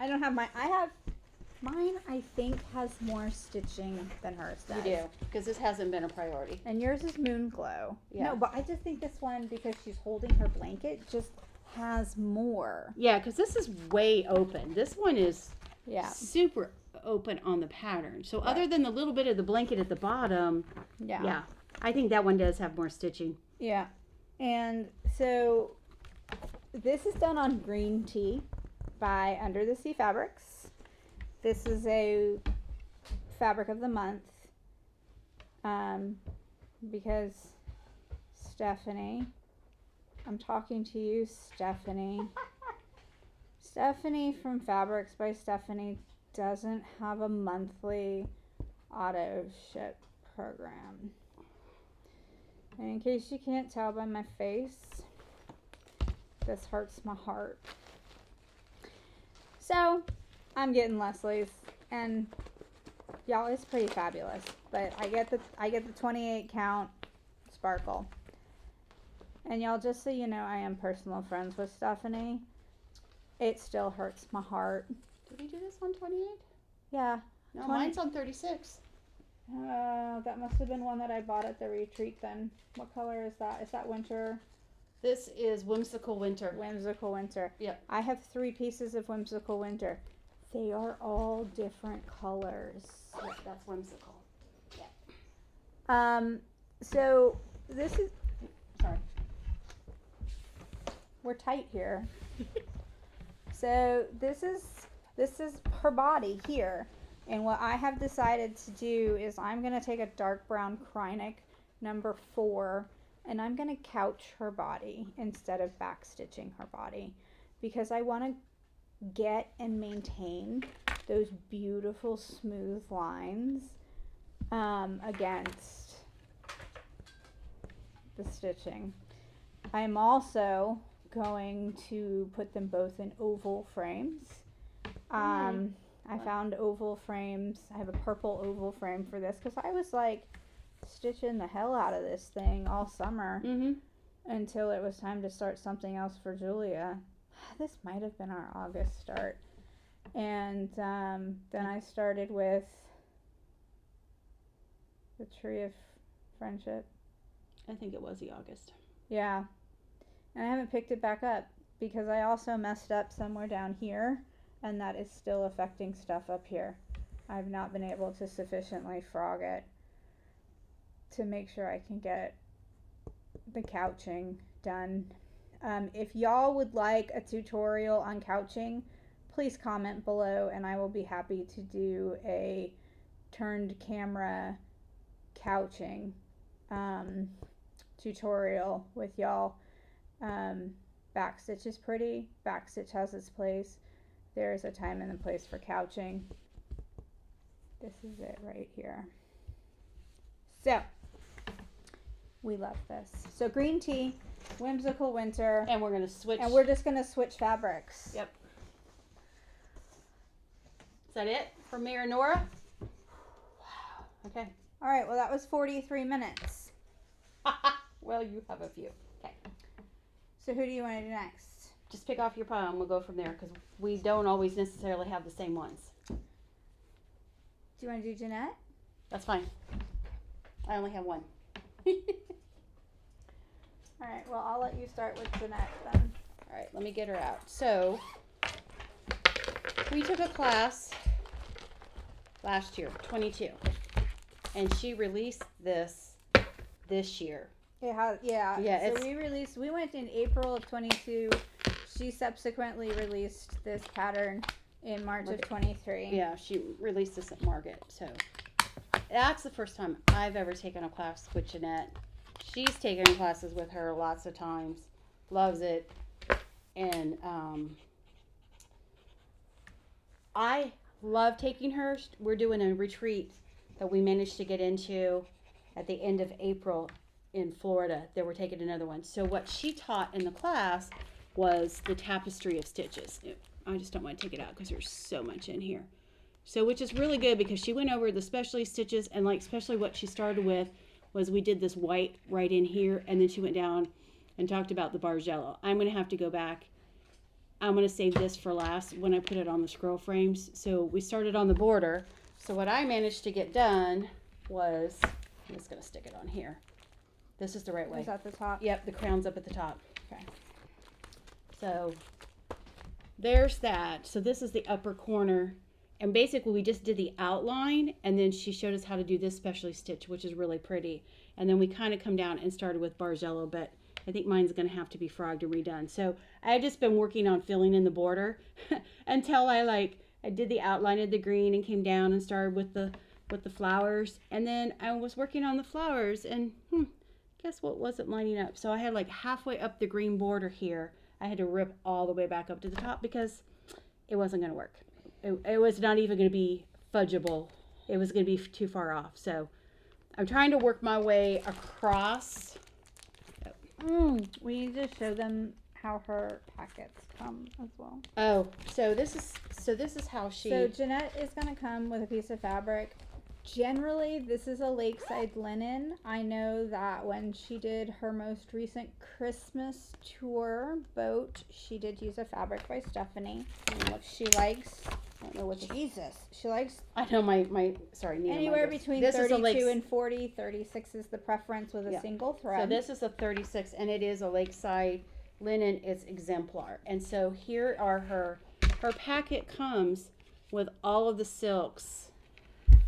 I don't have mine. I have mine. I think has more stitching than hers does. You do, because this hasn't been a priority. And yours is Moon Glow. Yeah. No, but I just think this one, because she's holding her blanket, just has more. Yeah, because this is way open. This one is super open on the pattern. So other than the little bit of the blanket at the bottom, yeah, I think that one does have more stitching. Yeah. And so this is done on green tea by Under the Sea Fabrics. This is a fabric of the month because Stephanie, I'm talking to you, Stephanie. Stephanie from Fabrics by Stephanie doesn't have a monthly auto ship program. And in case you can't tell by my face, this hurts my heart. So I'm getting Leslie's, and y'all, it's pretty fabulous. But I get the 28 count sparkle. And y'all, just so you know, I am personal friends with Stephanie. It still hurts my heart. Did we do this on 28? Yeah. No, mine's on 36. That must have been one that I bought at the retreat then. What color is that? Is that winter? This is Whimsical Winter. Whimsical Winter. Yep. I have 3 pieces of Whimsical Winter. They are all different colors. Yep, that's Whimsical. Yeah. So this is, sorry. We're tight here. So this is her body here. And what I have decided to do is I'm going to take a dark brown Krynic number 4 and I'm going to couch her body instead of back stitching her body, because I want to get and maintain those beautiful smooth lines against the stitching. I'm also going to put them both in oval frames. I found oval frames. I have a purple oval frame for this because I was like stitching the hell out of this thing all summer until it was time to start something else for Julia. This might have been our August start. And then I started with the Tree of Friendship. I think it was the August. Yeah. And I haven't picked it back up because I also messed up somewhere down here, and that is still affecting stuff up here. I've not been able to sufficiently frog it to make sure I can get the couching done. If y'all would like a tutorial on couching, please comment below and I will be happy to do a turned camera couching tutorial with y'all. Backstitch is pretty. Backstitch has its place. There is a time and a place for couching. This is it right here. So, we love this. So green tea, Whimsical Winter. And we're going to switch. And we're just going to switch fabrics. Yep. Is that it for Mary Nora? Wow. Okay. All right. Well, that was 43 minutes. Well, you have a few. Okay. So who do you want to do next? Just pick off your pile and we'll go from there because we don't always necessarily have the same ones. Do you want to do Jeanette? That's fine. I only have one. All right. Well, I'll let you start with Jeanette then. All right. Let me get her out. So, we took a class last year, 22. And she released this year. It has, yeah. Yeah. So we went in April of 22. She subsequently released this pattern in March of 23. Yeah, she released this at Market. So that's the first time I've ever taken a class with Jeanette. She's taken classes with her lots of times. Loves it. And I love taking her. We're doing a retreat that we managed to get into at the end of April in Florida. They were taking another one. So what she taught in the class was the tapestry of stitches. I just don't want to take it out because there's so much in here. So which is really good because she went over the specialty stitches, and like especially what she started with was we did this white right in here, and then she went down and talked about the bargello. I'm going to have to go back I'm going to save this for last when I put it on the scroll frames. So we started on the border. So what I managed to get done was, I'm just going to stick it on here. This is the right way. Is that the top? Yep, the crown's up at the top. Okay. So there's that. So this is the upper corner. And basically we just did the outline, and then she showed us how to do this specially stitch, which is really pretty. And then we kind of come down and started with Bargello, but I think mine's going to have to be frogged and redone. So I've just been working on filling in the border until I did the outline of the green and came down and started with the flowers. And then I was working on the flowers, and guess what wasn't lining up? So I had like halfway up the green border here. I had to rip all the way back up to the top because it wasn't going to work. It was not even going to be fudgeable. It was going to be too far off. So I'm trying to work my way across. We need to show them how her packets come as well. Oh, so this is how she. So Jeanette is going to come with a piece of fabric. Generally, this is a lakeside linen. I know that when she did her most recent Christmas tour boat, she did use a fabric by Stephanie. She likes, I don't know what Jesus. She likes. I know my sorry. Nina, Anywhere between this 32 and 40. 36 is the preference with a single thread. So this is a 36, and it is a lakeside linen. It's exemplar. And so here are her packet comes with all of the silks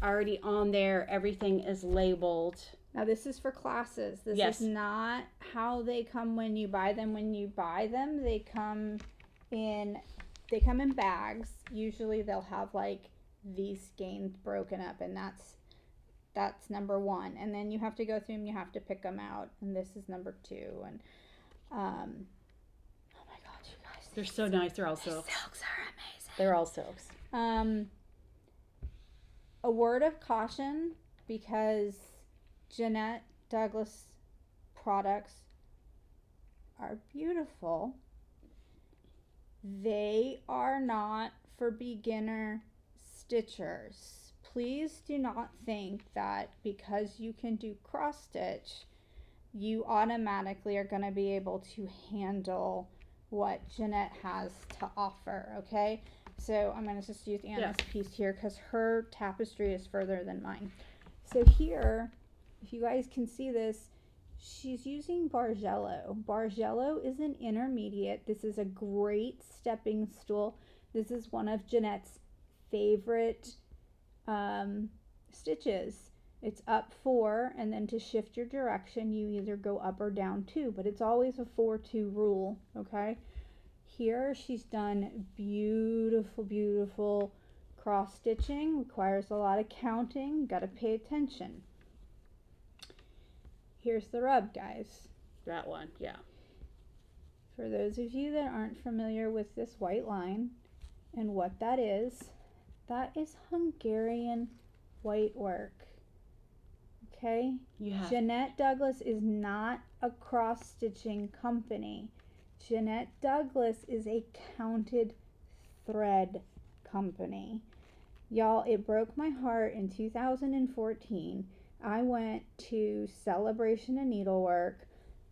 already on there. Everything is labeled. Now this is for classes. This is not how they come when you buy them. When you buy them, they come in bags. Usually they'll have like these skeins broken up, and that's number 1. And then you have to go through them. You have to pick them out. And this is number 2. And oh my God, you guys! They're so nice. They're all silks. Silks are amazing. They're all silks. A word of caution, because Jeanette Douglas products are beautiful. They are not for beginner stitchers. Please do not think that because you can do cross stitch, you automatically are going to be able to handle what Jeanette has to offer, okay? So I'm going to just use Anna's piece here because her tapestry is further than mine. So here, if you guys can see this, she's using Bargello. Bargello is an intermediate. This is a great stepping stool. This is one of Jeanette's favorite stitches. It's up 4, and then to shift your direction, you either go up or down 2, but it's always a 4-2 rule, okay? Here she's done beautiful, beautiful cross stitching. Requires a lot of counting. Got to pay attention. Here's the rub, guys. That one, yeah. For those of you that aren't familiar with this white line and what that is Hungarian white work. Okay? Jeanette Douglas is not a cross stitching company. Jeanette Douglas is a counted thread company. Y'all, it broke my heart in 2014. I went to Celebration of Needlework.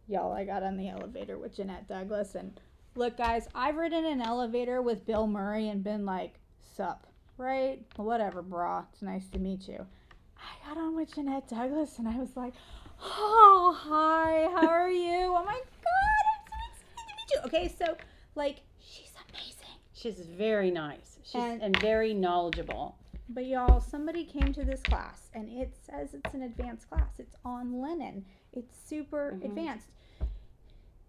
Y'all, I got on the elevator with Jeanette Douglas, and look, guys, I've ridden an elevator with Bill Murray and been like, sup, right? Whatever, brah. It's nice to meet you. I got on with Jeanette Douglas, and I was like, oh, hi, how are you? Oh my God, I'm so excited to meet you. Okay, so, like, she's amazing. She's very nice. And very knowledgeable. But y'all, somebody came to this class, and it says it's an advanced class. It's on linen. It's super advanced.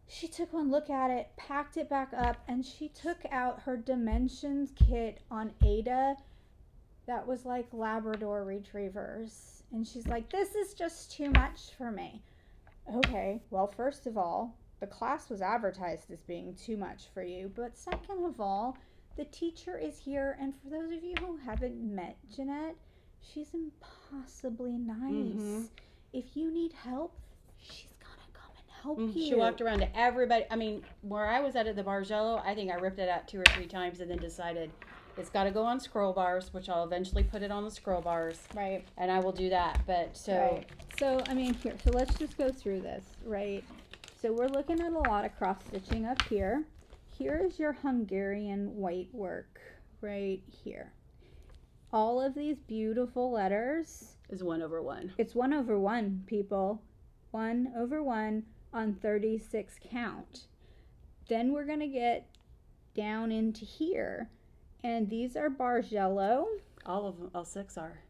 She took one look at it, packed it back up, and she took out her dimensions kit on Ada that was like Labrador retrievers. And she's like, this is just too much for me. Okay, well, first of all, the class was advertised as being too much for you. But second of all, the teacher is here. And for those of you who haven't met Jeanette, she's impossibly nice. If you need help, she's gonna come and help you. She walked around to everybody. I mean, where I was at the Bargello, I think I ripped it out 2 or 3 times and then decided it's got to go on scroll bars, which I'll eventually put it on the scroll bars. Right. And I will do that. But so. Right. So, I mean, here. So let's just go through this, right? So we're looking at a lot of cross stitching up here. here is your Hungarian white work right here. All of these beautiful letters. Is 1/1. It's 1/1, people. 1/1 on 36 count. Then we're going to get down into here. And these are Bargello. All of them, all 6 are.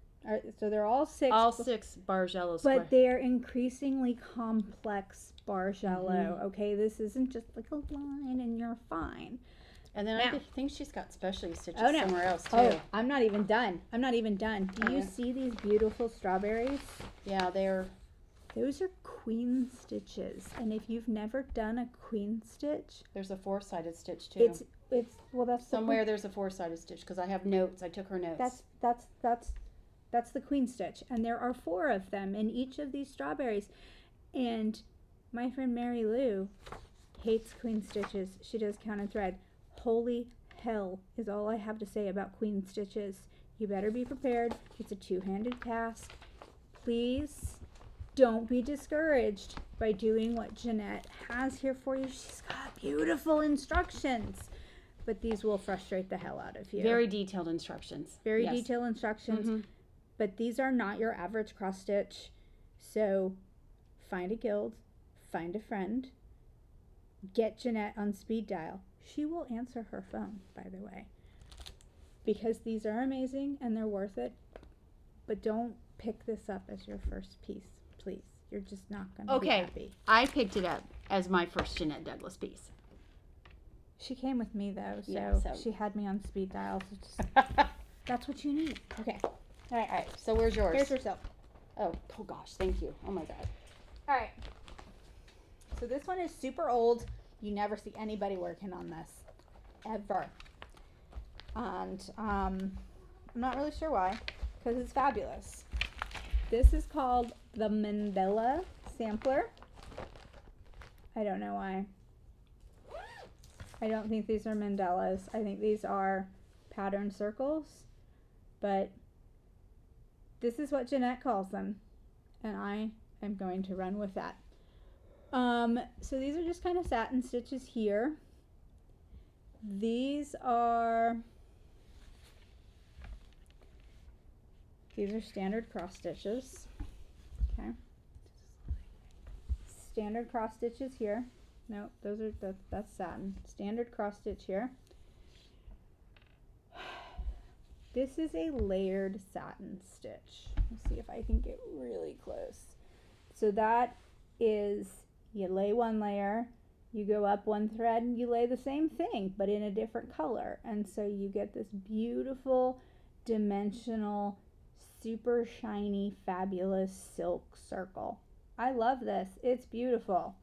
So they're all 6. All 6 Bargello square. But they're increasingly complex Bargello. Okay, this isn't just like a line and you're fine. And then now, I think she's got specialty stitches no. somewhere else too. Oh, I'm not even done. Do you see these beautiful strawberries? Yeah, Those are queen stitches. And if you've never done a queen stitch, there's a 4-sided stitch too. It's well, that's somewhere there's a 4-sided stitch because I have notes. I took her notes. That's the queen stitch, and there are 4 of them in each of these strawberries. And my friend Mary Lou hates queen stitches. She does counted thread. Holy hell is all I have to say about queen stitches. You better be prepared. It's a 2-handed task. Please don't be discouraged by doing what Jeanette has here for you. She's got beautiful instructions, but these will frustrate the hell out of you. Very detailed instructions. Very detailed instructions. Mm-hmm. But these are not your average cross stitch. So find a guild, find a friend, get Jeanette on speed dial. She will answer her phone, by the way, because these are amazing and they're worth it. But don't pick this up as your first piece, please. You're just not going to be happy. I picked it up as my first Jeanette Douglas piece. She came with me, though, so she had me on speed dial. So just, that's what you need. Okay. All right. So where's yours? Here's yourself. Oh gosh, thank you. Oh my God. All right. So this one is super old. You never see anybody working on this, ever. And I'm not really sure why, because it's fabulous. This is called the Mandela Sampler. I don't know why. I don't think these are mandalas. I think these are pattern circles. But this is what Jeanette calls them. And I am going to run with that. So these are just kind of satin stitches here. These are standard cross stitches. Okay. Standard cross stitches here. No, that's satin. Standard cross stitch here. This is a layered satin stitch. Let's see if I can get really close. So that is, you lay one layer, you go up one thread, and you lay the same thing, but in a different color. And so you get this beautiful, dimensional, super shiny, fabulous silk circle. I love this. It's beautiful.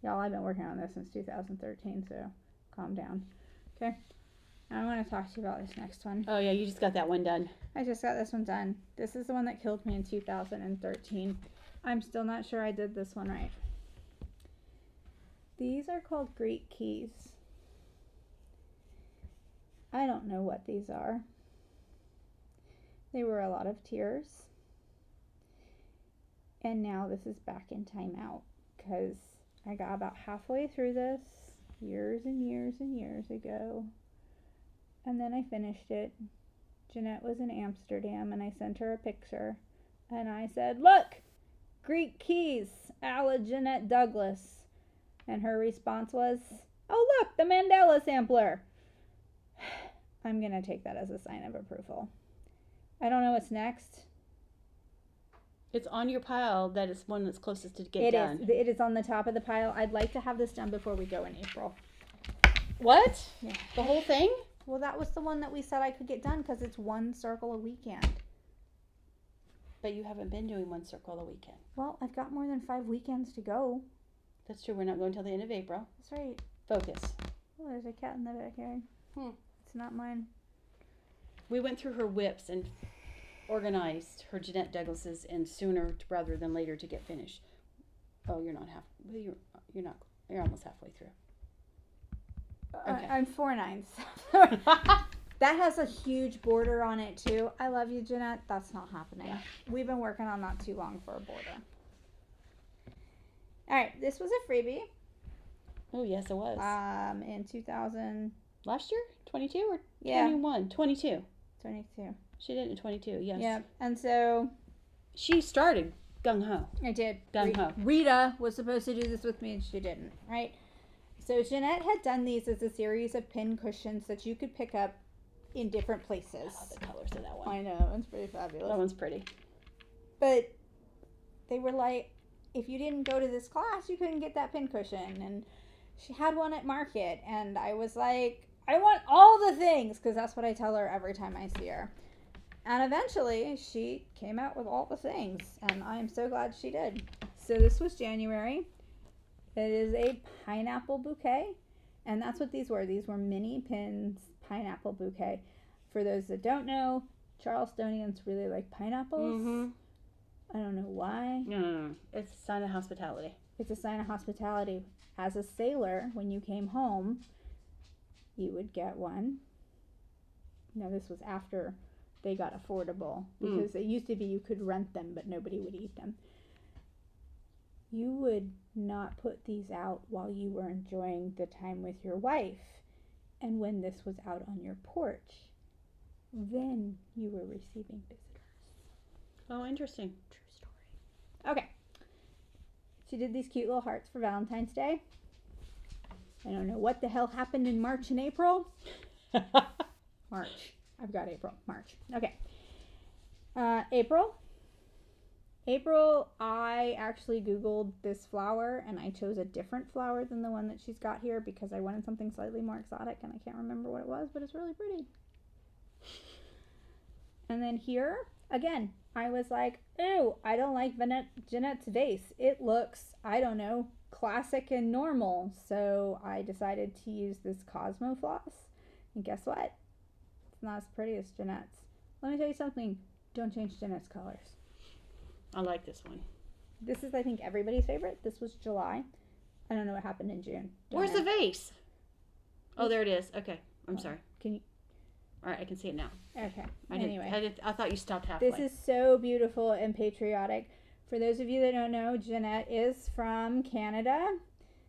Y'all, I've been working on this since 2013, so calm down. Okay. Now I want to talk to you about this next one. Oh, yeah, you just got that one done. I just got this one done. This is the one that killed me in 2013. I'm still not sure I did this one right. These are called Greek keys. I don't know what these are. They were a lot of tears. And now this is back in timeout because I got about halfway through this years and years and years ago. And then I finished it. Jeanette was in Amsterdam and I sent her a picture. And I said, look, Greek keys, a la Jeanette Douglas. And her response was, oh, look, the Mandela sampler. I'm going to take that as a sign of approval. I don't know what's next. It's on your pile. That is one that's closest to get done. It is on the top of the pile. I'd like to have this done before we go in April. What? Yeah. The whole thing? Well, that was the one that we said I could get done because it's one circle a weekend. But you haven't been doing one circle a weekend. Well, I've got more than 5 weekends to go. That's true. We're not going till the end of April. That's right. Focus. Oh, there's a cat in the backyard. It's not mine. We went through her WIPs and organized her Jeanette Douglas's and sooner rather than later to get finished. Oh, you're not half. You're not. You're almost halfway through. Okay. I'm 4/9. That has a huge border on it too. I love you, Jeanette. That's not happening. Yeah. We've been working on that too long for a border. All right, this was a freebie. Oh, yes, it was. In 2000. Last year? 22 or Yeah. 21? 22. 22. She did it in 22, yes. Yeah. And so. She started gung-ho. I did. Gung-ho. Rita was supposed to do this with me and she didn't, right? So Jeanette had done these as a series of pin cushions that you could pick up in different places. I love the colors of that one. I know, it's pretty fabulous. That one's pretty. But they were like, if you didn't go to this class, you couldn't get that pin cushion. And she had one at Market, and I was like, I want all the things, because that's what I tell her every time I see her. And eventually, she came out with all the things, and I am so glad she did. So this was January. It is a pineapple bouquet, and that's what these were. These were mini pins pineapple bouquet. For those that don't know, Charlestonians really like pineapples. Mm-hmm. I don't know why. No. It's a sign of hospitality. It's a sign of hospitality. As a sailor, when you came home, you would get one. Now, this was after they got affordable, because it used to be you could rent them, but nobody would eat them. You would not put these out while you were enjoying the time with your wife. And when this was out on your porch, then you were receiving visitors. Oh, interesting. True story. Okay. She did these cute little hearts for Valentine's Day. I don't know what the hell happened in March and April. March. I've got April. March. Okay. April, I actually Googled this flower, and I chose a different flower than the one that she's got here because I wanted something slightly more exotic, and I can't remember what it was, but it's really pretty. And then here, again, I was like, ew, I don't like Jeanette's vase. It looks, I don't know, classic and normal. So I decided to use this Cosmo floss. And guess what? It's not as pretty as Jeanette's. Let me tell you something. Don't change Jeanette's colors. I like this one. This is, I think, everybody's favorite. This was July. I don't know what happened in June. Where's the vase? Oh, there it is. Okay. I'm sorry. Can you? All right, I can see it now. Okay. Anyway. I thought you stopped halfway. This is so beautiful and patriotic. For those of you that don't know, Jeanette is from Canada.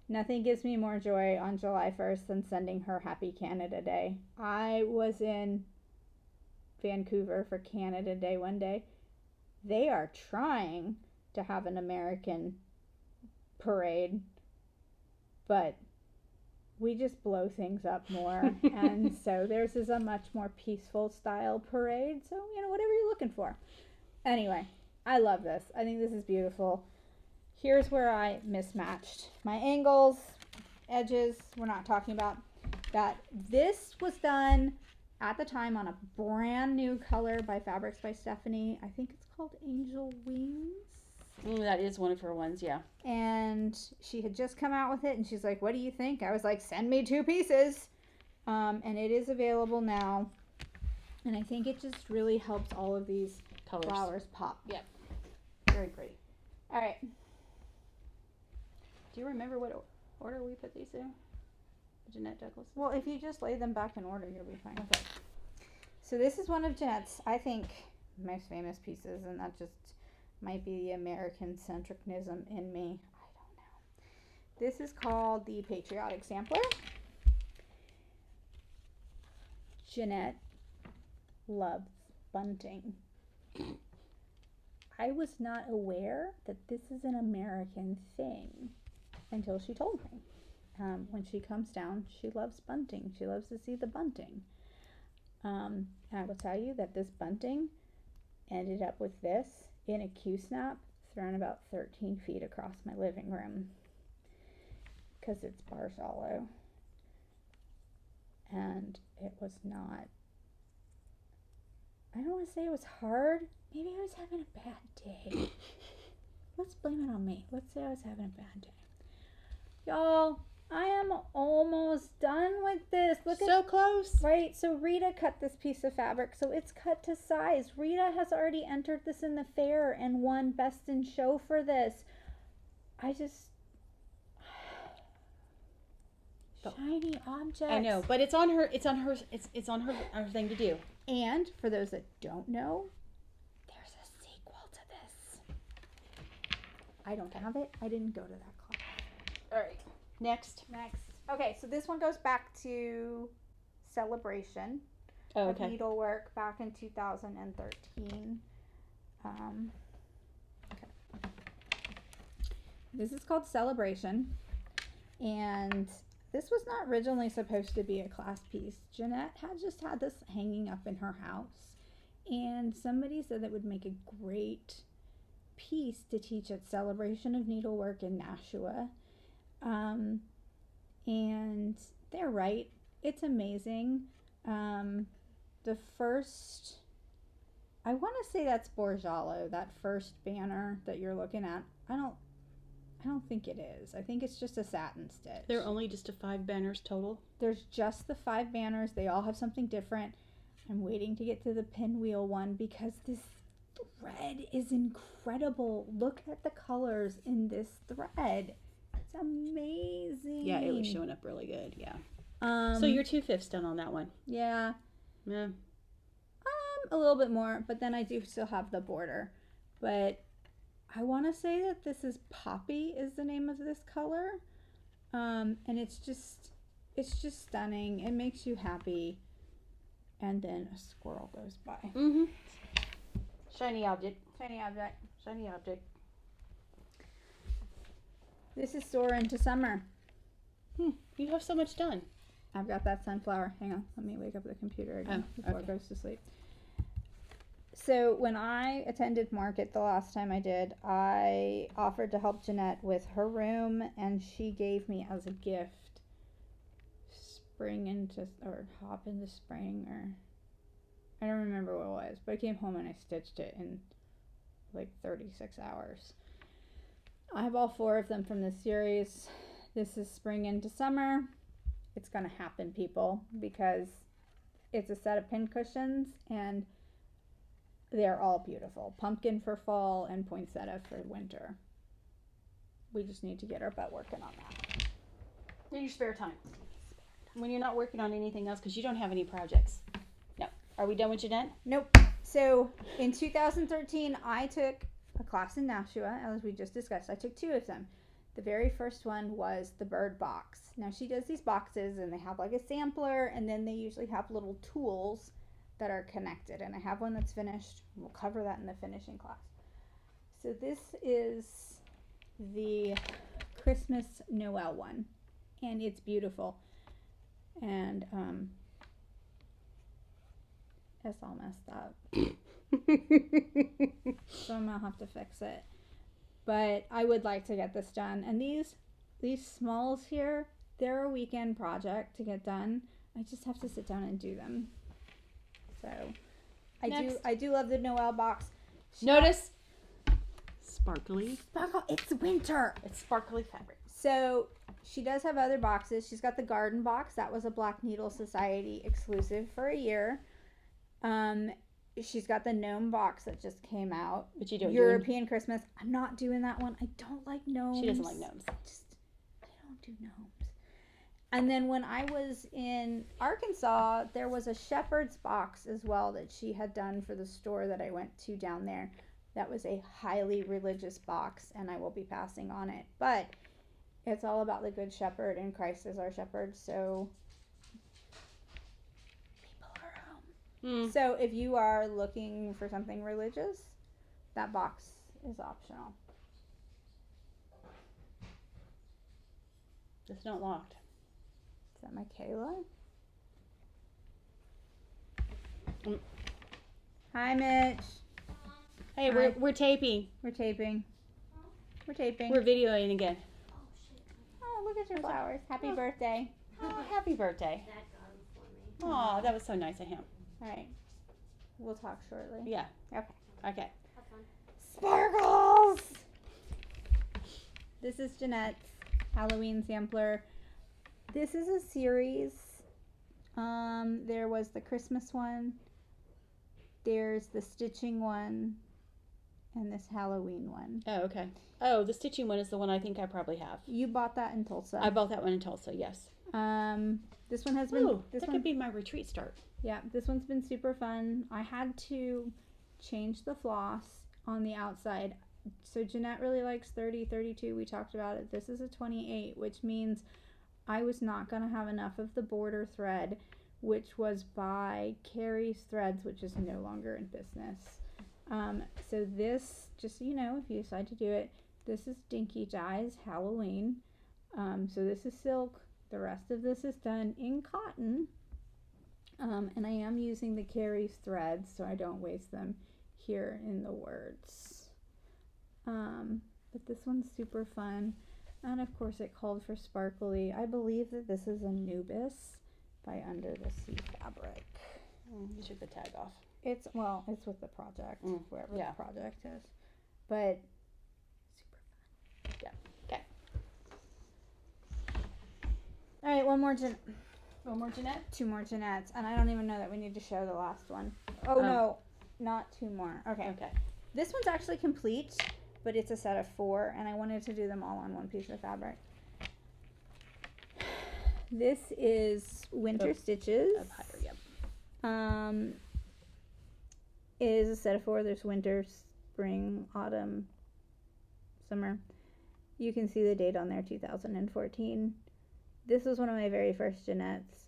Nothing gives me more joy on July 1st than sending her Happy Canada Day. I was in Vancouver for Canada Day one day. They are trying to have an American parade, but we just blow things up more. And so theirs is a much more peaceful style parade. So, whatever you're looking for. Anyway, I love this. I think this is beautiful. Here's where I mismatched my angles, edges. We're not talking about that. This was done at the time on a brand new color by Fabrics by Stephanie. I think it's called Angel Wings. That is one of her ones, yeah. And she had just come out with it, and she's like, what do you think? I was like, send me 2 pieces. And it is available now. And I think it just really helps all of these flowers pop. Yep. Very pretty. All right. Do you remember what order we put these in? Jeanette Douglas? Well, if you just lay them back in order, you'll be fine. Okay. So this is one of Jeanette's, I think, most famous pieces, and that just might be the American centricnism in me. I don't know. This is called the Patriotic Sampler. Jeanette loves bunting. I was not aware that this is an American thing until she told me. When she comes down, she loves bunting. She loves to see the bunting. And I will tell you that this bunting ended up with this in a Q-snap thrown about 13 feet across my living room because it's Barzalo. And it was not, I don't want to say it was hard. Maybe I was having a bad day. Let's blame it on me. Let's say I was having a bad day. Y'all, I am almost done with this. Look so close. Right, so Rita cut this piece of fabric, so it's cut to size. Rita has already entered this in the fair and won Best in Show for this. I just... Shiny objects. I know, but it's on her thing to do. And for those that don't know, there's a sequel to this. I don't have it. I didn't go to that club. All right. Next. Okay, so this one goes back to Celebration Oh, of okay. Needlework back in 2013. Okay. This is called Celebration, and this was not originally supposed to be a class piece. Jeanette had just had this hanging up in her house, and somebody said that would make a great piece to teach at Celebration of Needlework in Nashua. And they're right. It's amazing. The first, I want to say that's Borgiallo, that first banner that you're looking at. I don't think it is. I think it's just a satin stitch. There are only just 5 banners total. There's just the 5 banners. They all have something different. I'm waiting to get to the pinwheel one because this thread is incredible. Look at the colors in this thread. It's amazing. Yeah, it was showing up really good. Yeah. So you're 2/5 done on that one. Yeah. Yeah. A little bit more, but then I do still have the border. But I want to say that this is Poppy is the name of this color. And it's just stunning. It makes you happy. And then a squirrel goes by. Mm-hmm. Shiny object. Shiny object. Shiny object. This is Soar into Summer. You have so much done. I've got that sunflower. Hang on. Let me wake up the computer again before it goes to sleep. So when I attended market the last time I did, I offered to help Jeanette with her room, and she gave me as a gift Hop into Spring, or I don't remember what it was, but I came home and I stitched it in like 36 hours. I have all 4 of them from this series. This is Spring into Summer. It's gonna happen, people, because it's a set of pin cushions and they're all beautiful. Pumpkin for fall and poinsettia for winter. We just need to get our butt working on that. In your spare time. When you're not working on anything else, because you don't have any projects. No. Are we done with Jeanette? Nope. So in 2013, I took a class in Nashua, as we just discussed. I took 2 of them. The very first one was the bird box. Now she does these boxes and they have like a sampler, and then they usually have little tools that are connected. And I have one that's finished. We'll cover that in the finishing class. So this is the Christmas Noel one, and it's beautiful. And it's all messed up. So I'm gonna have to fix it. But I would like to get this done. And these smalls here, they're a weekend project to get done. I just have to sit down and do them. So I do love the Noel box. Notice sparkly. Sparkle, it's winter. It's sparkly fabric. So she does have other boxes. She's got the garden box. That was a Black Needle Society exclusive for a year. She's got the gnome box that just came out. But you don't European Christmas. I'm not doing that one. I don't like gnomes. She doesn't like gnomes. I don't do gnomes. And then when I was in Arkansas, there was a shepherd's box as well that she had done for the store that I went to down there. That was a highly religious box, and I will be passing on it. But it's all about the Good Shepherd, and Christ is our shepherd, so people are home. So if you are looking for something religious, that box is optional. It's not locked. Is that Michaela? Hi, Mitch. Hey, Hi. we're taping. We're taping. We're taping. We're videoing again. Oh, look at your flowers. Happy birthday. Oh, happy birthday. Dad got them for me. Oh, that was so nice of him. All right. We'll talk shortly. Yeah. Okay. Okay. Have fun. Sparkles! This is Jeanette's Halloween sampler. This is a series. There was the Christmas one. There's the stitching one. And this Halloween one. Oh, okay. Oh, the stitching one is the one I think I probably have. You bought that in Tulsa. I bought that one in Tulsa, yes. This one has been... Ooh, that could be my retreat start. Yeah, this one's been super fun. I had to change the floss on the outside. so Jeanette really likes 30, 32. We talked about it. This is a 28, which means I was not going to have enough of the border thread, which was by Carrie's Threads, which is no longer in business. So this, just so you know, if you decide to do it, this is Dinky Dyes Halloween. So this is silk. The rest of this is done in cotton. And I am using the Carrie's threads so I don't waste them here in the words. But this one's super fun. And of course it called for sparkly. I believe that this is Anubis by Under the Sea Fabric. You took the tag off. It's with the project, wherever the project is. But super fun. Yeah. Okay. All right, one more Jeanette. Two more Jeanettes. And I don't even know that we need to show the last one. Oh, no. Not two more. Okay. This one's actually complete, but it's a set of 4, and I wanted to do them all on one piece of fabric. This is Winter Stitches. Up higher, yep. It is a set of 4. There's winter, spring, autumn, summer. You can see the date on there, 2014. This was one of my very first Jeanettes.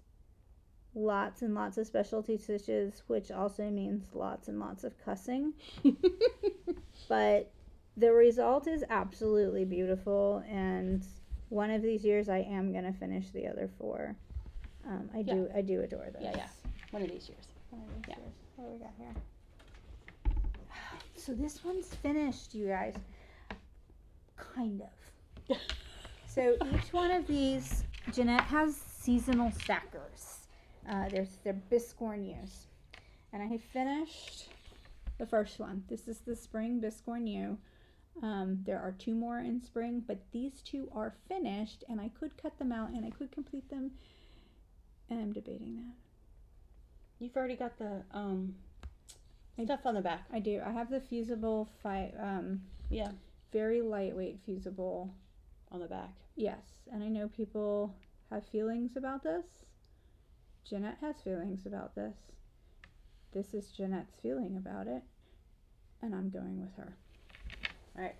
Lots and lots of specialty stitches, which also means lots and lots of cussing. But the result is absolutely beautiful, and one of these years I am going to finish the other 4. I do adore this. Yeah. One of these years. Years. What do we got here? So this one's finished, you guys. Kind of. So each one of these, Jeanette has seasonal stackers. They're Biscornus. And I have finished the first one. This is the spring Biscornu. There are 2 more in spring, but these 2 are finished, and I could cut them out and I could complete them, and I'm debating that. You've already got the stuff on the back. I do. I have the fusible very lightweight fusible on the back. Yes, and I know people have feelings about this. Jeanette has feelings about this. This is Jeanette's feeling about it, and I'm going with her. All right.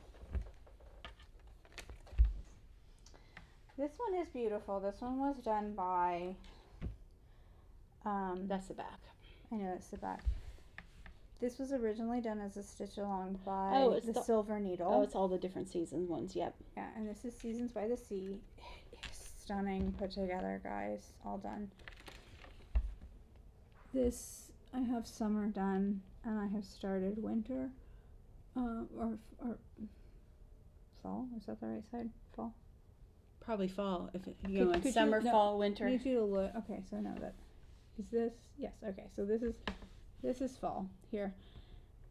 This one is beautiful. This one was done by that's the back. I know it's the back. This was originally done as a stitch along by the Silver Needle. Oh, it's all the different seasons ones. Yep. Yeah, and this is Seasons by the Sea. It's stunning, put together, guys. All done. This, I have summer done, and I have started winter, or fall. Is that the right side? Fall. Probably fall. If you go in summer, fall, winter. I need you to look. Okay, so no, that is this. Yes. Okay, so this is fall here.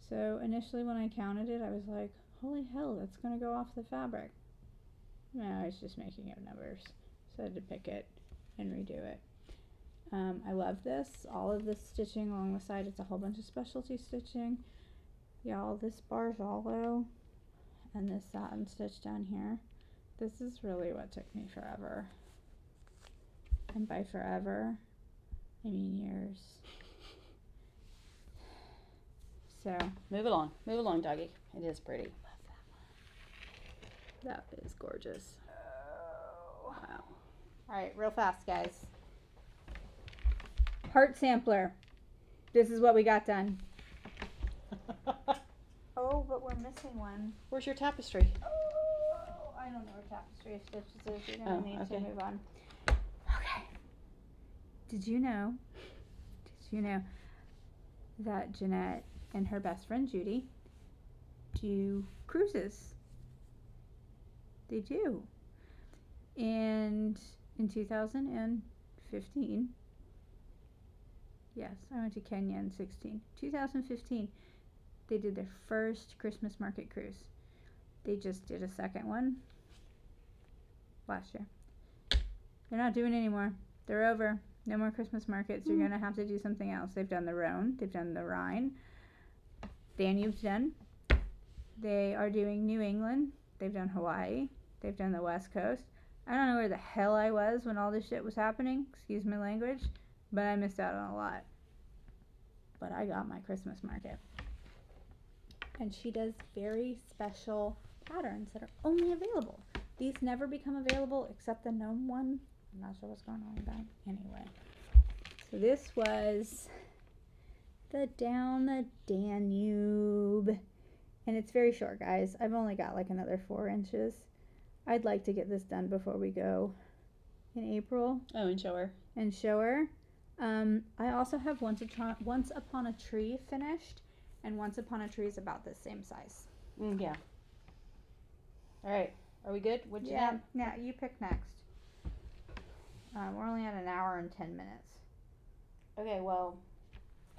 So initially when I counted it, I was like, holy hell, that's gonna go off the fabric. No, I was just making up numbers, so I had to pick it and redo it. I love this. All of this stitching along the side, it's a whole bunch of specialty stitching. Y'all, this barzalo and this satin stitch down here, this is really what took me forever. And by forever, I mean years. So move along, doggy. It is pretty. Love that one. That is gorgeous. Oh. Wow. All right, real fast, guys. Heart sampler. This is what we got done. Oh, but we're missing one. Where's your tapestry? Oh, I don't know where tapestry stitches is. You're gonna need to move on. Okay. Did you know that Jeanette and her best friend Judy do cruises? They do. And in 2015, yes, I went to Kenya in 16. 2015, they did their first Christmas market cruise. They just did a second one last year. They're not doing it anymore. They're over. No more Christmas markets. You're going to have to do something else. They've done the Rhone. They've done the Rhine. Danube's done. They are doing New England. They've done Hawaii. They've done the West Coast. I don't know where the hell I was when all this shit was happening. Excuse my language. But I missed out on a lot. But I got my Christmas market. and she does very special patterns that are only available. These never become available except the gnome one. I'm not sure what's going on with that. Anyway, so this was the Down the Danube, and it's very short, guys. I've only got like another 4 inches. I'd like to get this done before we go in April. Oh, and show her. And show her. I also have Once Upon a Tree finished, and Once Upon a Tree is about the same size. Yeah. All right. Are we good? What'd you Yeah, have? yeah, you pick next. We're only at an hour and 10 minutes. Okay, well,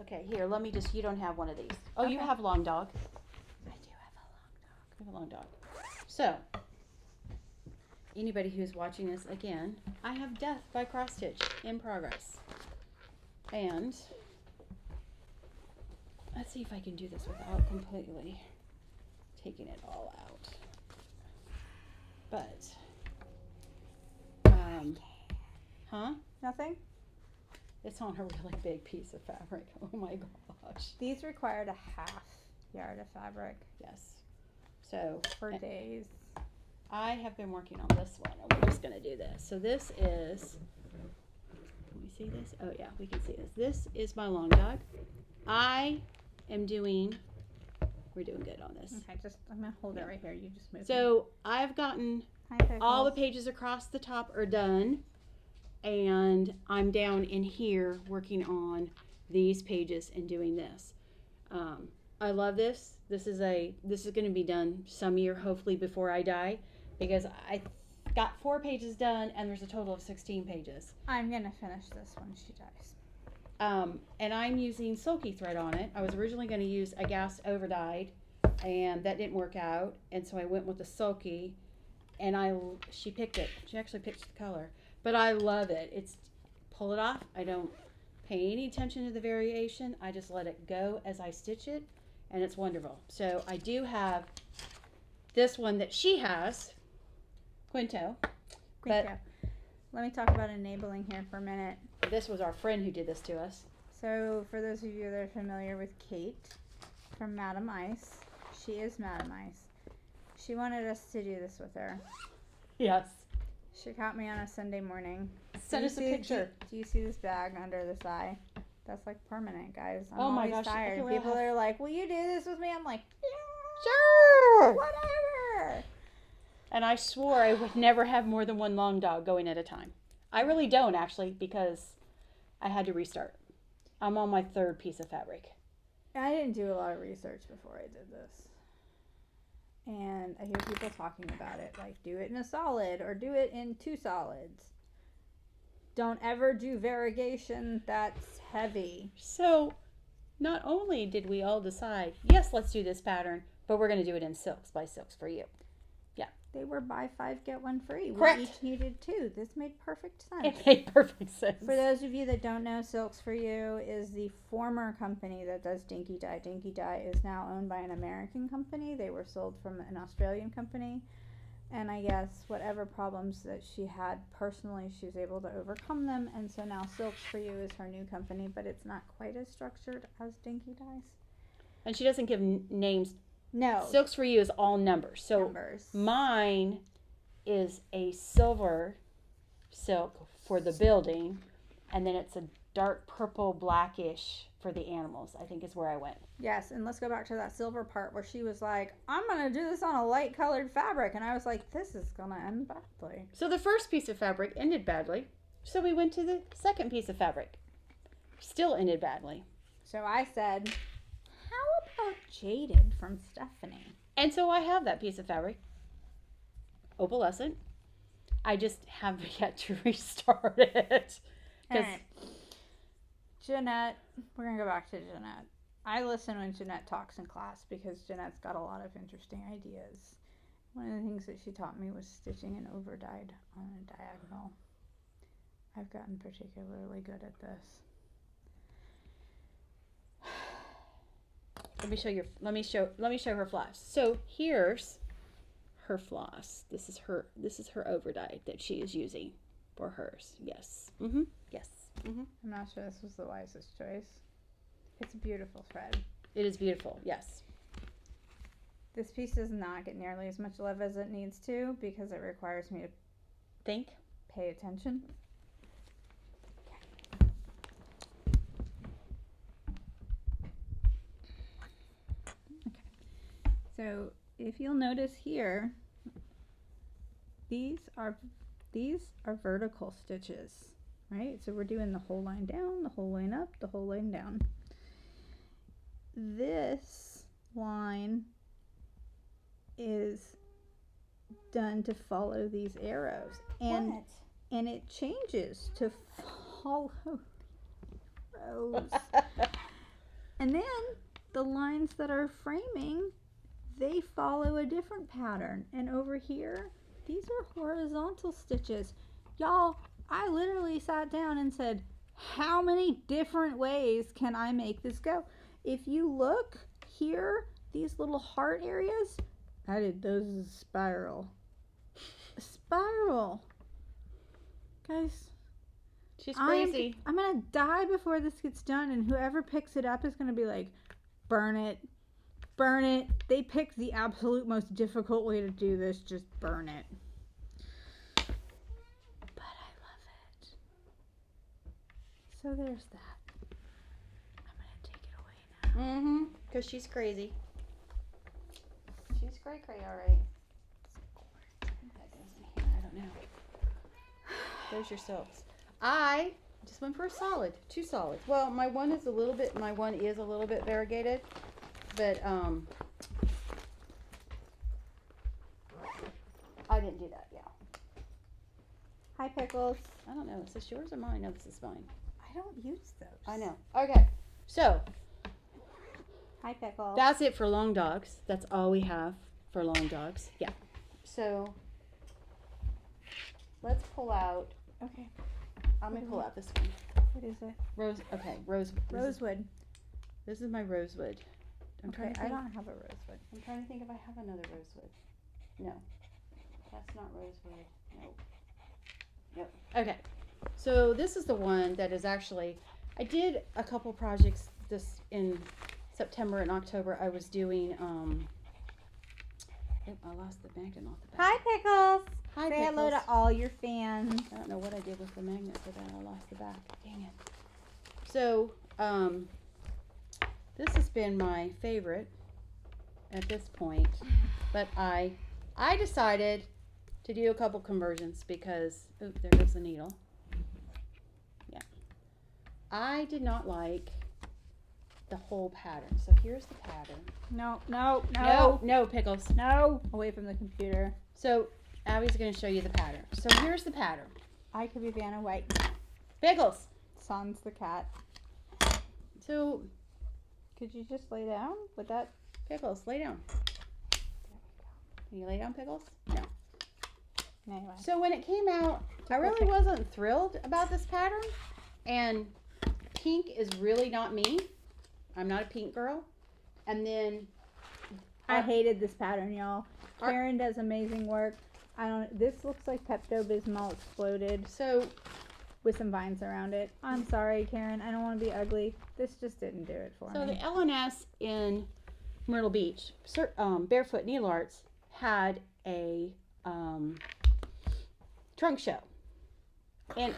okay, here, let me just, you don't have one of these. Oh, you Okay. have Long Dog. I do have a long dog. You have a Long Dog. So, anybody who's watching this again, I have Death by Cross Stitch in progress. And, let's see if I can do this without completely taking it all out. But, huh? Nothing? It's on a really big piece of fabric. Oh my gosh. These required a half yard of fabric Yes. So, for days. I have been working on this one, and we're just going to do this. So this is, can we see this? Oh yeah, we can see this. This is my Long Dog. I am doing, we're doing good on this. Okay, I'm going to hold it right here. You just move. So I've gotten all the pages across the top are done, and I'm down in here working on these pages and doing this. I love this. This is going to be done some year, hopefully before I die, because I got 4 pages done, and there's a total of 16 pages. I'm going to finish this when she dies. And I'm using silky thread on it. I was originally going to use a gas overdyed, and that didn't work out, and so I went with the silky, and she picked it. She actually picked the color, but I love it. It's pull it off. I don't pay any attention to the variation. I just let it go as I stitch it, and it's wonderful. So I do have this one that she has, Quinto. Let me talk about enabling here for a minute. This was our friend who did this to us. So for those of you that are familiar with Kate from Madam Ice, she is Madam Ice. She wanted us to do this with her. Yes. She caught me on a Sunday morning. Send us a picture. Do you see this bag under this eye? That's like permanent, guys. I'm Oh my always gosh, tired. okay, People are like, "Will you do this with me?" I'm like, "Yeah, Sure. whatever." And I swore I would never have more than one Long Dog going at a time. I really don't, actually, because I had to restart. I'm on my 3rd piece of fabric. I didn't do a lot of research before I did this. And I hear people talking about it, like do it in a solid or do it in 2 solids. Don't ever do variegation that's heavy. So, not only did we all decide, yes, let's do this pattern, but we're going to do it in silks by Silks for You. They were buy 5 get 1 free. Correct. We each needed 2. This made perfect sense. It made perfect sense. For those of you that don't know, Silks for You is the former company that does Dinky Dye. Dinky Dye is now owned by an American company. They were sold from an Australian company. And I guess whatever problems that she had personally, she was able to overcome them. And so now Silks for You is her new company, but it's not quite as structured as Dinky Dye's. And she doesn't give names. No. Silks for You is all numbers. So numbers. mine is a silver silk for the building, and then it's a dark purple blackish for the animals, I think is where I went. Yes, and let's go back to that silver part where she was like, I'm going to do this on a light colored fabric. And I was like, this is going to end badly. So the first piece of fabric ended badly. So we went to the second piece of fabric. Still ended badly. So I said, how about Jaded from Stephanie? And so I have that piece of fabric. Opalescent. I just have yet to restart it. All right. Jeanette, we're going to go back to Jeanette. I listen when Jeanette talks in class because Jeanette's got a lot of interesting ideas. One of the things that she taught me was stitching an overdyed on a diagonal. I've gotten particularly good at this. Let me show her floss. So here's her floss. This is her overdyed that she is using for hers. Yes. Yes. I'm not sure this was the wisest choice. It's a beautiful thread. It is beautiful. Yes. This piece does not get nearly as much love as it needs to because it requires me to Think. pay attention. Okay. So if you'll notice here, these are vertical stitches, right? So we're doing the whole line down, the whole line up, the whole line down. This line is done to follow these arrows, and it changes to follow rows. And then the lines that are framing, they follow a different pattern. And over here, these are horizontal stitches. Y'all, I literally sat down and said, how many different ways can I make this go? If you look here, these little heart areas, I did those as a spiral. A spiral. Guys, She's crazy. I'm gonna die before this gets done, and whoever picks it up is gonna be like, burn it. Burn it. They picked the absolute most difficult way to do this. Just burn it. But I love it. So there's that. I'm gonna take it away now. Mm-hmm. Because she's crazy. She's cray, all right. That goes in here. I don't know. There's your silks. I just went for a solid. 2 solids. Well, my one is a little bit variegated. But, I didn't do that, yeah. Hi, Pickles. I don't know. Is this yours or mine? No, this is mine. I don't use those. I know. Okay. So, Hi, Pickles. that's it for long dogs. That's all we have for long dogs. Yeah. So, let's pull out. Okay. I'm going to pull out this one. What is it? Rosewood. This is my rosewood. Okay, I don't have a rosewood. I'm trying to think if I have another rosewood. No. That's not rosewood. Nope. Yep. Okay. So this is the one that is actually, I did a couple projects this in September and October. I was doing, I lost the magnet off the back. Hi, Pickles. Hi, Say Pickles. hello to all your fans. I don't know what I did with the magnet for that. I lost the back. Dang it. So, this has been my favorite at this point, but I decided to do a couple conversions because, oh, there goes the needle. Yeah. I did not like the whole pattern. So here's the pattern. No, Pickles. No. Away from the computer. So Abby's going to show you the pattern. So here's the pattern. I could be Vanna White. Pickles. Sans the cat. So, could you just lay down with that? Pickles, lay down. Can you lay down, Pickles? No. Anyway. So when it came out, I really wasn't thrilled about this pattern. And pink is really not me. I'm not a pink girl. And then I hated this pattern, y'all. Karen does amazing work. This looks like Pepto-Bismol exploded. So with some vines around it. I'm sorry, Karen. I don't want to be ugly. This just didn't do it for me. So the LNS in Myrtle Beach, Barefoot Needle Arts, had a trunk show. And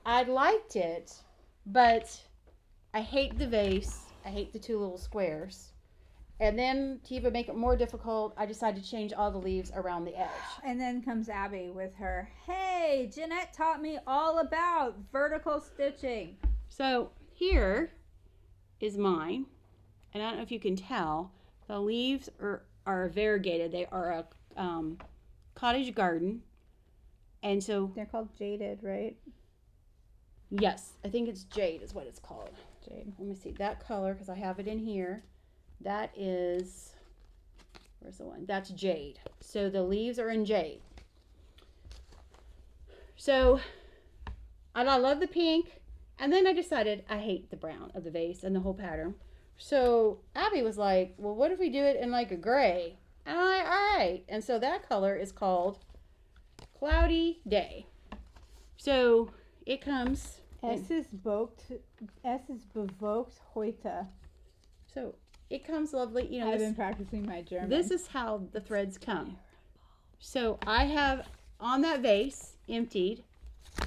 I liked it, but I hate the vase. I hate the 2 little squares. And then to even make it more difficult, I decided to change all the leaves around the edge. And then comes Abby with her, hey, Jeanette taught me all about vertical stitching. So here is mine. And I don't know if you can tell, the leaves are variegated. They are a cottage garden. And so they're called jaded, right? Yes, I think it's jade is what it's called. Jade. Let me see that color because I have it in here. That is, where's the one? That's jade. So the leaves are in jade. So, and I love the pink. And then I decided I hate the brown of the vase and the whole pattern. So Abby was like, well, what if we do it in like a gray? And I'm like, all right. And so that color is called Cloudy Day. So it comes. Es ist bewölkt heute. So it comes lovely. You know, I've been practicing my German. this is how the threads come. So I have on that vase emptied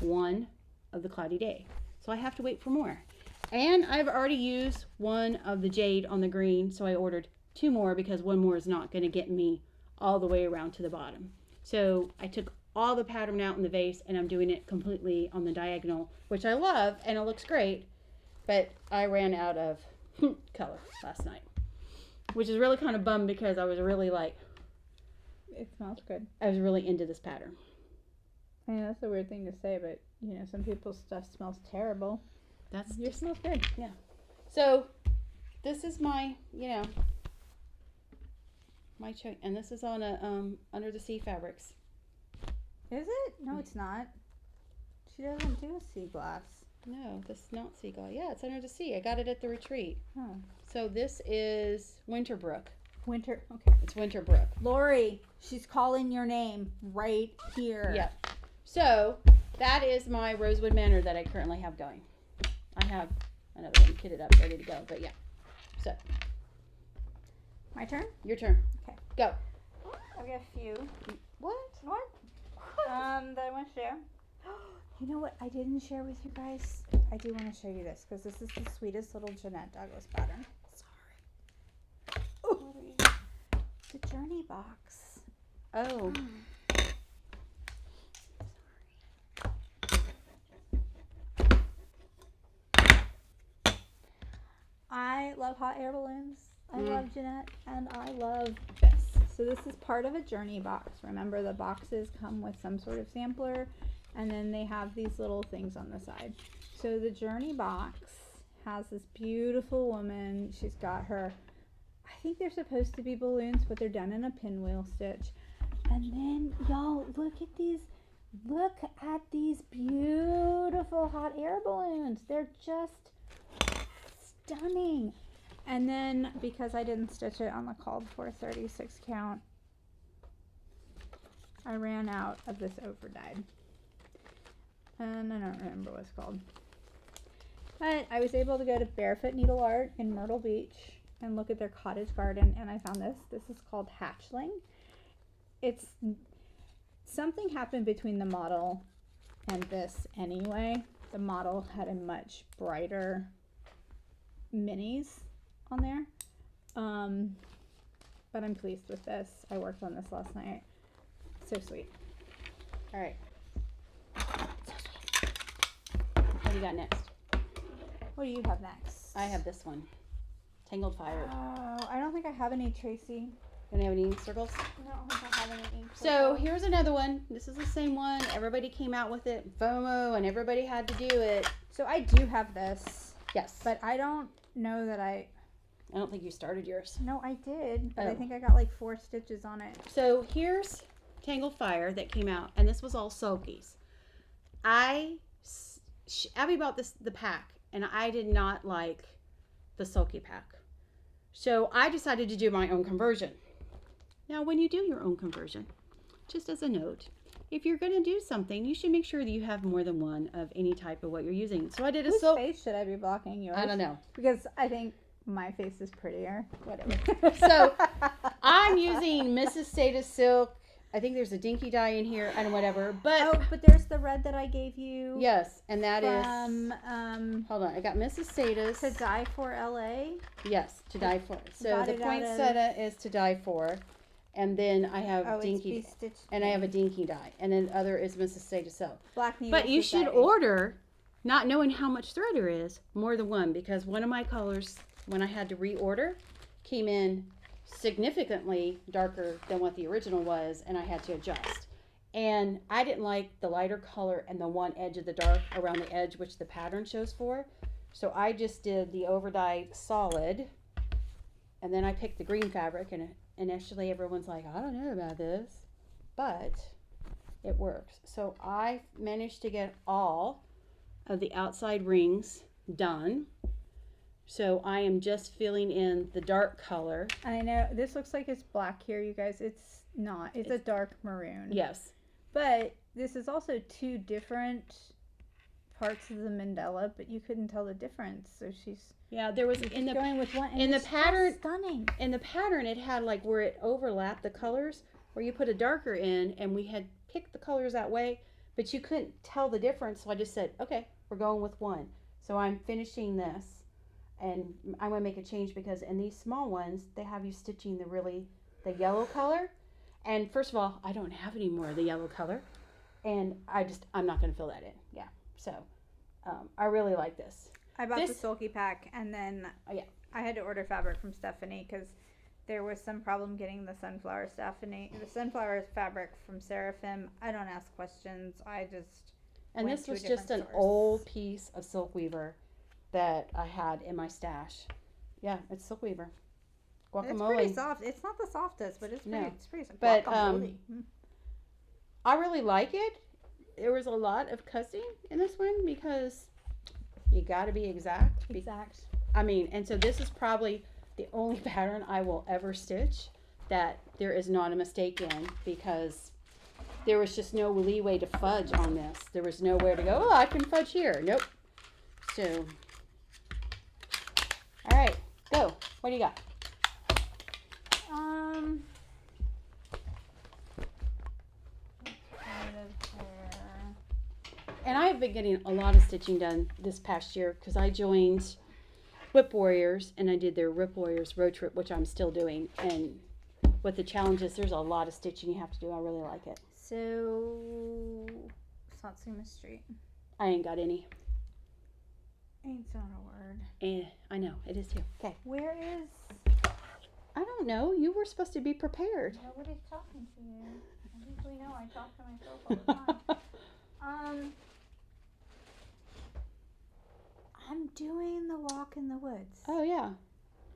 one of the Cloudy Day. So I have to wait for more. And I've already used one of the jade on the green, so I ordered 2 more because 1 more is not going to get me all the way around to the bottom. So I took all the pattern out in the vase and I'm doing it completely on the diagonal, which I love and it looks great, but I ran out of color last night, which is really kind of bummed because I was really like, it smells good. I was really into this pattern. I know that's a weird thing to say, but you know, some people's stuff smells terrible. That's Yours smells good. Yeah. So this is my, you know, my choice, and this is on a Under the Sea Fabrics. Is it? No, it's not. She doesn't do a sea glass. No, this is not Seagull. Yeah, it's Under the Sea. I got it at the retreat. Oh. So this is Winterbrook. Winter. Okay. It's Winterbrook. Lori, she's calling your name right here. Yep. So that is my Rosewood Manor that I currently have going. I have another one kitted up, ready to go. But yeah. So. My turn? Your turn. Okay. Go. I've got a few. What? What? That I want to share. You know what I didn't share with you guys? I do want to show you this because this is the sweetest little Jeanette Douglas pattern. Sorry. Oh, the Journey box. Oh. I love hot air balloons. I love Jeanette, and I love this. So this is part of a Journey box. Remember, the boxes come with some sort of sampler, and then they have these little things on the side. So the Journey box has this beautiful woman. She's got her, I think they're supposed to be balloons, but they're done in a pinwheel stitch. And then, y'all, look at these beautiful hot air balloons. They're just stunning. And then, because I didn't stitch it on the called for 36 count, I ran out of this overdyed. And I don't remember what it's called. But I was able to go to Barefoot Needle Art in Myrtle Beach and look at their cottage garden, and I found this. This is called Hatchling. It's something happened between the model and this anyway. The model had a much brighter minis on there. But I'm pleased with this. I worked on this last night. So sweet. All right. What do you got next? What do you have next? I have this one. Tangled Fire. Oh, I don't think I have any, Tracy. You don't have any ink circles? I don't think I have any ink. So here's another one. This is the same one. Everybody came out with it. FOMO, and everybody had to do it. So I do have this. Yes. But I don't know that I don't think you started yours. No, I did. But Oh. I think I got like 4 stitches on it. So here's Tangled Fire that came out, and this was all sulkies. Abby bought the pack, and I did not like the sulky pack. So I decided to do my own conversion. Now, when you do your own conversion, just as a note, if you're going to do something, you should make sure that you have more than one of any type of what you're using. So I did a Whose face should I be blocking? Yours? I don't know. Because I think my face is prettier. Whatever. So I'm using Mrs. Seda Silk. I think there's a dinky dye in here and whatever. But but there's the red that I gave you. Yes, and that is hold on. I got Mrs. Sada's To Die For LA. Yes, To Die For. So Got the it out poinsettia is To Die For, and then I have dinky, and I have a dinky dye, and then the other is Mrs. Seda Silk. Black Needle But you should Society. order, not knowing how much thread there is, more than one, because one of my colors, when I had to reorder, came in significantly darker than what the original was, and I had to adjust. And I didn't like the lighter color and the one edge of the dark around the edge, which the pattern shows for. So I just did the overdyed solid, and then I picked the green fabric, and initially everyone's like, I don't know about this, but it works. So I managed to get all of the outside rings done. So I am just filling in the dark color. And I know this looks like it's black here, you guys. It's not. It's a dark maroon. Yes. But this is also 2 different parts of the mandala, but you couldn't tell the difference. So she's there was in the going with one. And in the it's pattern. stunning. In the pattern, it had like where it overlapped the colors, where you put a darker in, and we had picked the colors that way, but you couldn't tell the difference. So I just said, okay, we're going with one. So I'm finishing this, and I'm gonna make a change because in these small ones, they have you stitching the yellow color. And first of all, I don't have any more of the yellow color, and I'm not gonna fill that in. Yeah. So I really like this. I bought the Sulky pack, and then I had to order fabric from Stephanie because there was some problem getting the sunflower fabric from Seraphim. I don't ask questions. I just this was just an old piece of silk weaver that I had in my stash. Yeah, it's silk weaver. Guacamole. It's pretty soft. It's not the softest, but it's pretty soft. But I really like it. There was a lot of cussing in this one because you got to be exact. I mean, and so this is probably the only pattern I will ever stitch that there is not a mistake in, because there was just no leeway to fudge on this. There was nowhere to go, I can fudge here. Nope. So, all right, go. What do you got? And I have been getting a lot of stitching done this past year because I joined WIP Warriors, and I did their WIP Warriors road trip, which I'm still doing. And with the challenges, there's a lot of stitching you have to do. I really like it. So, Satsuma Street. I ain't got any. Ain't's not a word. I know, it is too. Okay. Where is... I don't know. You were supposed to be prepared. Nobody's talking to you. I usually know I talk to myself all the time. I'm doing the walk in the woods. Oh, yeah.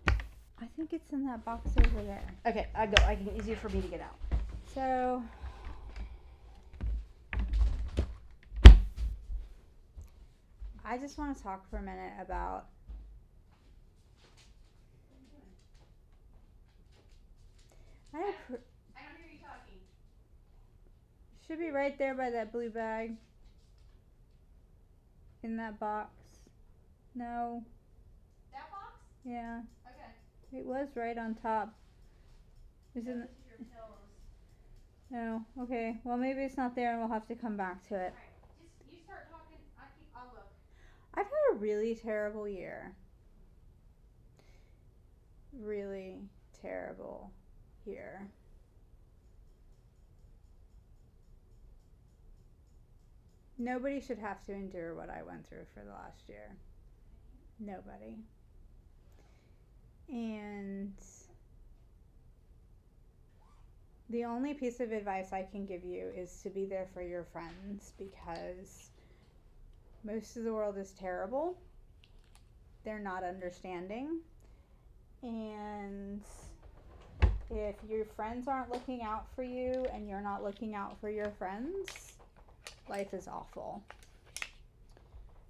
I think it's in that box over there. Okay, I can easier for me to get out. So, I just want to talk for a minute about I don't hear you talking. Should be right there by that blue bag. In that box. No. That box? Yeah. Okay. It was right on top. Isn't it? No. Okay. Well, maybe it's not there, and we'll have to come back to it. All right. Just you start talking. I'll look. I've had a really terrible year. Really terrible year. Nobody should have to endure what I went through for the last year. Nobody. And the only piece of advice I can give you is to be there for your friends, because most of the world is terrible. They're not understanding. And if your friends aren't looking out for you and you're not looking out for your friends, life is awful.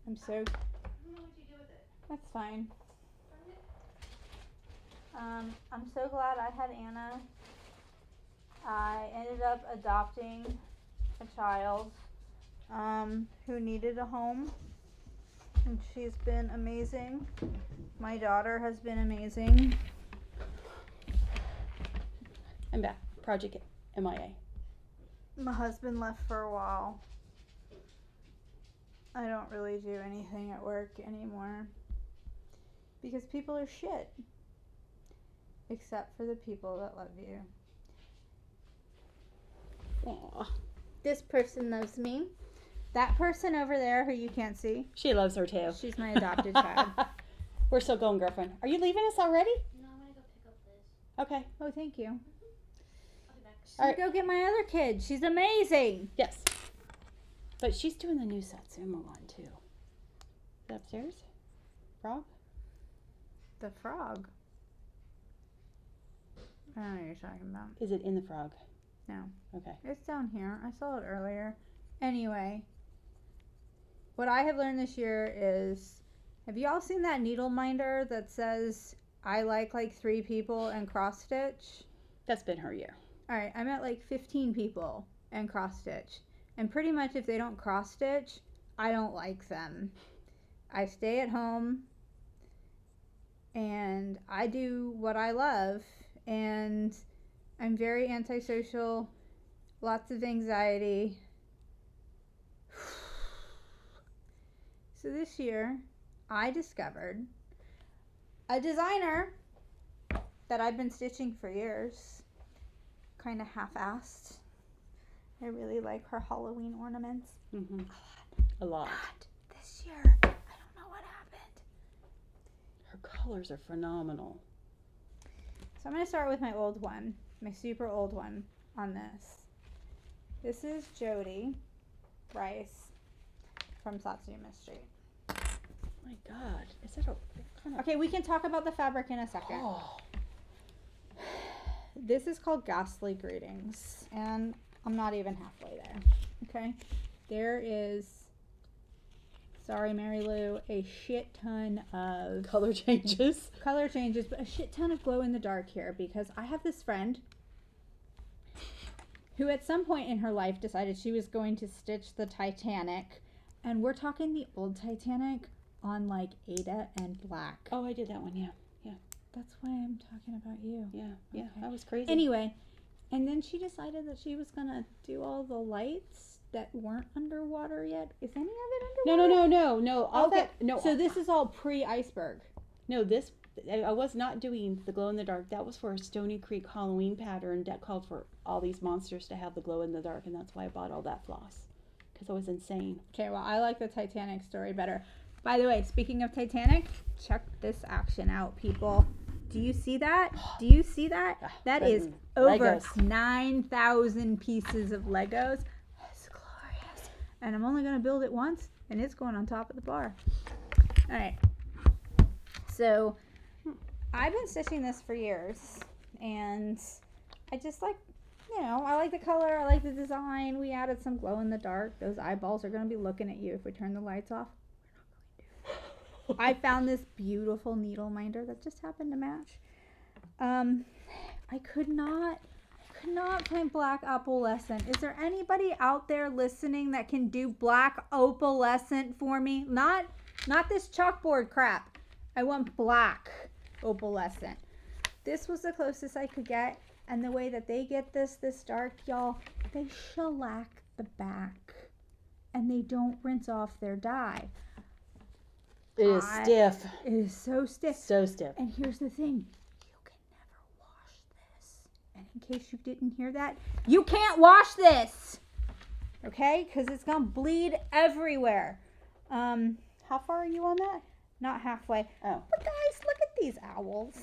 I'm so... I don't know what you do with it. That's fine. I'm so glad I had Anna. I ended up adopting a child who needed a home, and she's been amazing. My daughter has been amazing. I'm back. Project MIA. My husband left for a while. I don't really do anything at work anymore because people are shit, except for the people that love you. Aww. This person loves me. That person over there who you can't see, She loves her too. she's my adopted child. We're still going, girlfriend. Are you leaving us already? No, I'm gonna go pick up this. Okay. Oh, thank you. I'll be back. She's All right. go get my other kid. She's amazing. Yes. But she's doing the new Satsuma one too. Is it upstairs? Frog? The frog. I don't know what you're talking about. Is it in the frog? No. Okay. It's down here. I saw it earlier. Anyway, what I have learned this year is, have you all seen that needle minder that says, I like 3 people and cross stitch? That's been her year. All right, I'm at 15 people and cross stitch. And pretty much if they don't cross stitch, I don't like them. I stay at home and I do what I love, and I'm very antisocial, lots of anxiety. So this year, I discovered a designer that I've been stitching for years, kind of half-assed. I really like her Halloween ornaments. Mm-hmm. A lot. But this year, I don't know what happened. Her colors are phenomenal. So I'm going to start with my old one, my super old one on this. This is Jody Rice from Satsuma Street. My God, is that a kind of... Okay, we can talk about the fabric in a second. Oh. This is called Ghastly Greetings, and I'm not even halfway there. Okay, there is, sorry Mary Lou, a shit ton of Color changes. but a shit ton of glow in the dark here, because I have this friend who at some point in her life decided she was going to stitch the Titanic, and we're talking the old Titanic on like Ada and black. Oh, I did that one, yeah. That's why I'm talking about you. Yeah, Okay. that was crazy. Anyway, and then she decided that she was gonna do all the lights that weren't underwater yet. Is any of it underwater? No. All Okay. that, no. So this is all pre-iceberg. No, I was not doing the glow in the dark. That was for a Stony Creek Halloween pattern that called for all these monsters to have the glow in the dark, and that's why I bought all that floss, because I was insane. Okay, well, I like the Titanic story better. By the way, speaking of Titanic, check this action out, people. Do you see that? Do you see that? That is over Legos. 9,000 pieces of Legos. It's glorious. And I'm only going to build it once, and it's going on top of the bar. All right. So I've been stitching this for years, and I just like, I like the color. I like the design. We added some glow in the dark. Those eyeballs are going to be looking at you if we turn the lights off. I found this beautiful needle minder that just happened to match. I could not find black opalescent. Is there anybody out there listening that can do black opalescent for me? Not this chalkboard crap. I want black opalescent. This was the closest I could get, and the way that they get this dark, y'all, they shellac the back, and they don't rinse off their dye. It is stiff. It is so stiff. So stiff. And here's the thing. You can never wash this. And in case you didn't hear that, you can't wash this. Okay? Because it's going to bleed everywhere. How far are you on that? Not halfway. Oh. But guys, look at these owls.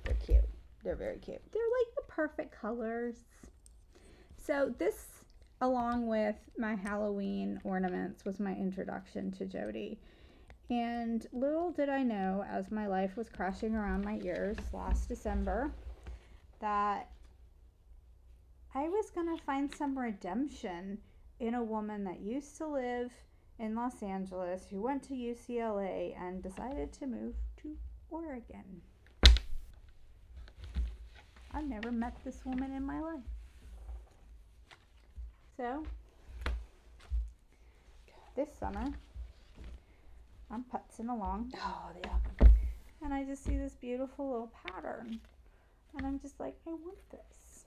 They're cute. They're very cute. They're like the perfect colors. So this, along with my Halloween ornaments, was my introduction to Jody. And little did I know, as my life was crashing around my ears last December, that I was going to find some redemption in a woman that used to live in Los Angeles, who went to UCLA and decided to move to Oregon. I've never met this woman in my life. So, this summer, I'm putzing along. Oh, yeah. And I just see this beautiful little pattern. And I'm just like, I want this.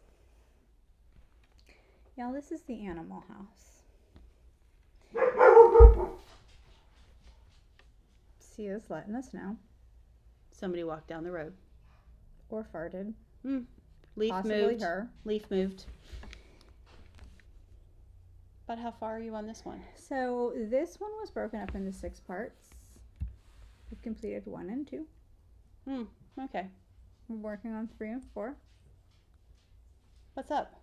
Y'all, this is the Animal House. Sia's letting us know. Somebody walked down the road. Or farted. Leaf Possibly moved. her. Leaf moved. But how far are you on this one? So this one was broken up into 6 parts. We've completed 1 and 2. Okay. We're working on 3 and 4. What's up?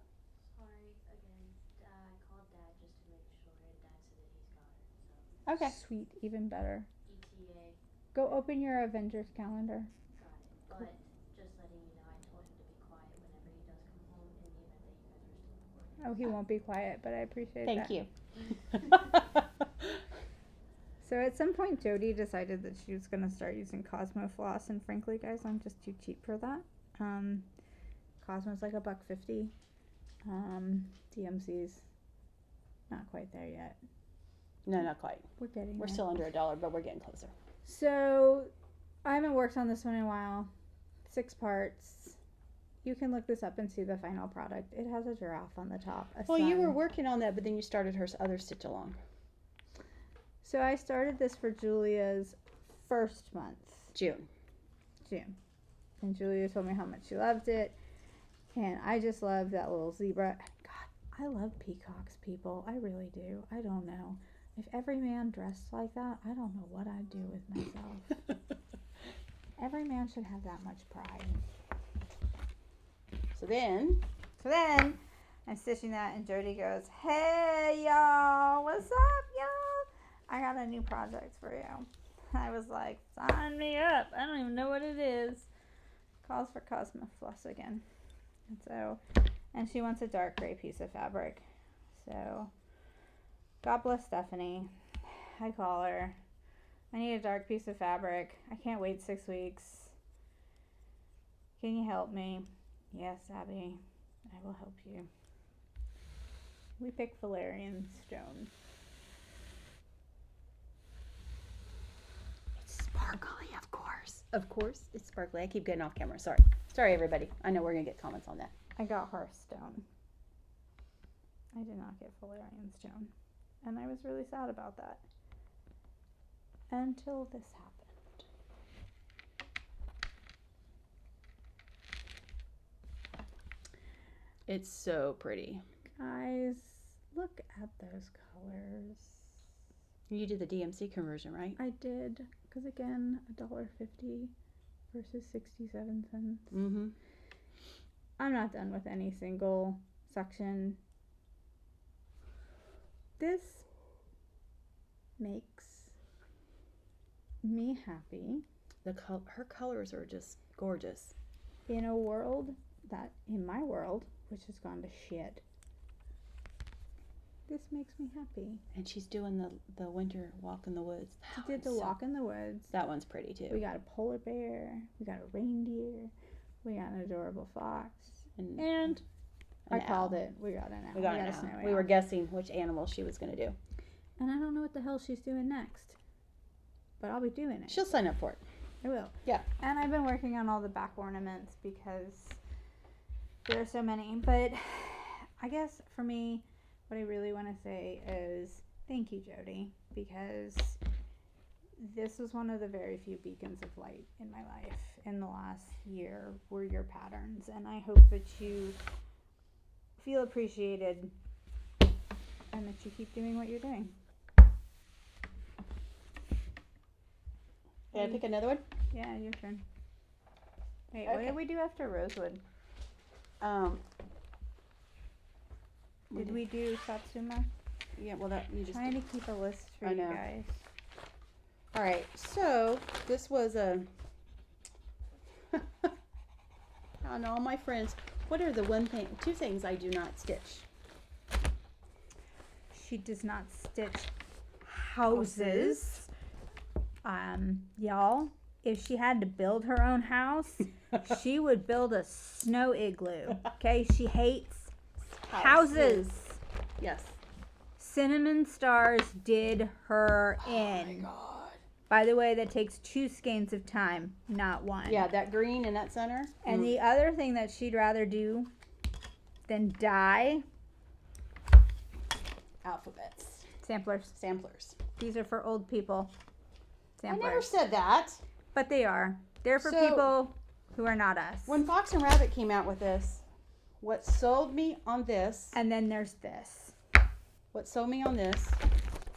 Sorry again. I called Dad just to make sure, and Dad said that he's got it. So Okay. Sweet, even better. ETA, Go open your Avengers calendar. got it. But just letting you know, I told him to be quiet whenever he does come home in the event that you guys are still recording. Oh, he won't be quiet, but I appreciate Thank that. you. So at some point, Jody decided that she was going to start using Cosmo floss, and frankly, guys, I'm just too cheap for that. Cosmo's like $1.50. DMC's not quite there yet. No, not quite. We're getting We're there. still under $1, but we're getting closer. So, I haven't worked on this one in a while. 6 parts. You can look this up and see the final product. It has a giraffe on the top. Well, you were working on that, but then you started her other stitch along. So I started this for Julia's first month. June. And Julia told me how much she loved it. And I just love that little zebra. God, I love peacocks, people. I really do. I don't know. If every man dressed like that, I don't know what I'd do with myself. Every man should have that much pride. So then I'm stitching that and Jody goes, "Hey y'all, what's up y'all? I got a new project for you." I was like, "Sign me up." I don't even know what it is. Calls for Cosmofloss again. And she wants a dark gray piece of fabric. So God bless Stephanie. I call her. I need a dark piece of fabric. I can't wait 6 weeks. Can you help me? Yes, Abby. I will help you. We picked valerian stone. it's sparkly, of course. Of course, it's sparkly. I keep getting off camera. Sorry, everybody. I know we're gonna get comments on that. I got hearthstone. I did not get valerian stone. And I was really sad about that. Until this happened. It's so pretty. Guys, look at those colors. You did the DMC conversion, right? I did, because again, $1.50 versus 67 cents. Mm-hmm. I'm not done with any single section. This makes me happy. Her colors are just gorgeous. In a world that, in my world, which has gone to shit, this makes me happy. And she's doing the winter walk in the woods. She did the walk in the woods. That one's pretty too. We got a polar bear. We got a reindeer. We got an adorable fox. And I called it. We got an owl. We got an a snowy owl. We owl. were guessing which animal she was going to do. And I don't know what the hell she's doing next. But I'll be doing it. She'll sign up for it. I will. Yeah. And I've been working on all the back ornaments because there are so many. But I guess for me, what I really want to say is thank you, Jody, because this was one of the very few beacons of light in my life in the last year were your patterns. And I hope that you feel appreciated and that you keep doing what you're doing. Did I pick another one? Yeah, your turn. Wait, Okay. what did we do after Rosewood? Did we do Satsuma? Yeah, well, that you just. Trying to keep a list for I you know. guys. All right, so this was a. I don't know, all my friends. What are the two things I do not stitch? She does not stitch houses. Y'all, if she had to build her own house, she would build a snow igloo. Okay, she hates houses. Yes. Cinnamon Stars did her in. Oh my God. By the way, that takes 2 skeins of time, not 1. Yeah, that green in that center. And the other thing that she'd rather do than dye, Alphabets. samplers. These are for old people. I never Samplers. said that. But they are. They're for So- people who are not us. When Fox and Rabbit came out with this, what sold me on this And then there's this.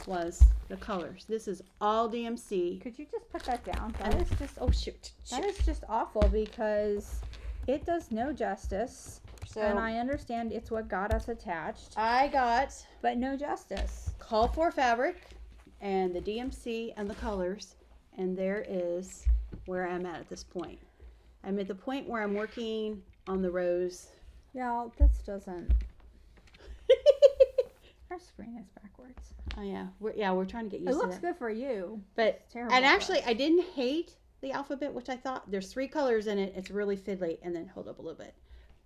was the colors. This is all DMC. Could you just put that down? That is just Oh shoot. that is just awful because it does no justice. So And I understand it's what got us attached, I got but no justice. Call for Fabric and the DMC and the colors, and there is where I'm at this point. I'm at the point where I'm working on the rose. Y'all, this doesn't. Our screen is backwards. Oh yeah, we're trying to get used It to looks that. good for you. But It's terrible and for actually, us. I didn't hate the alphabet, which I thought there's 3 colors in it. It's really fiddly, and then hold up a little bit.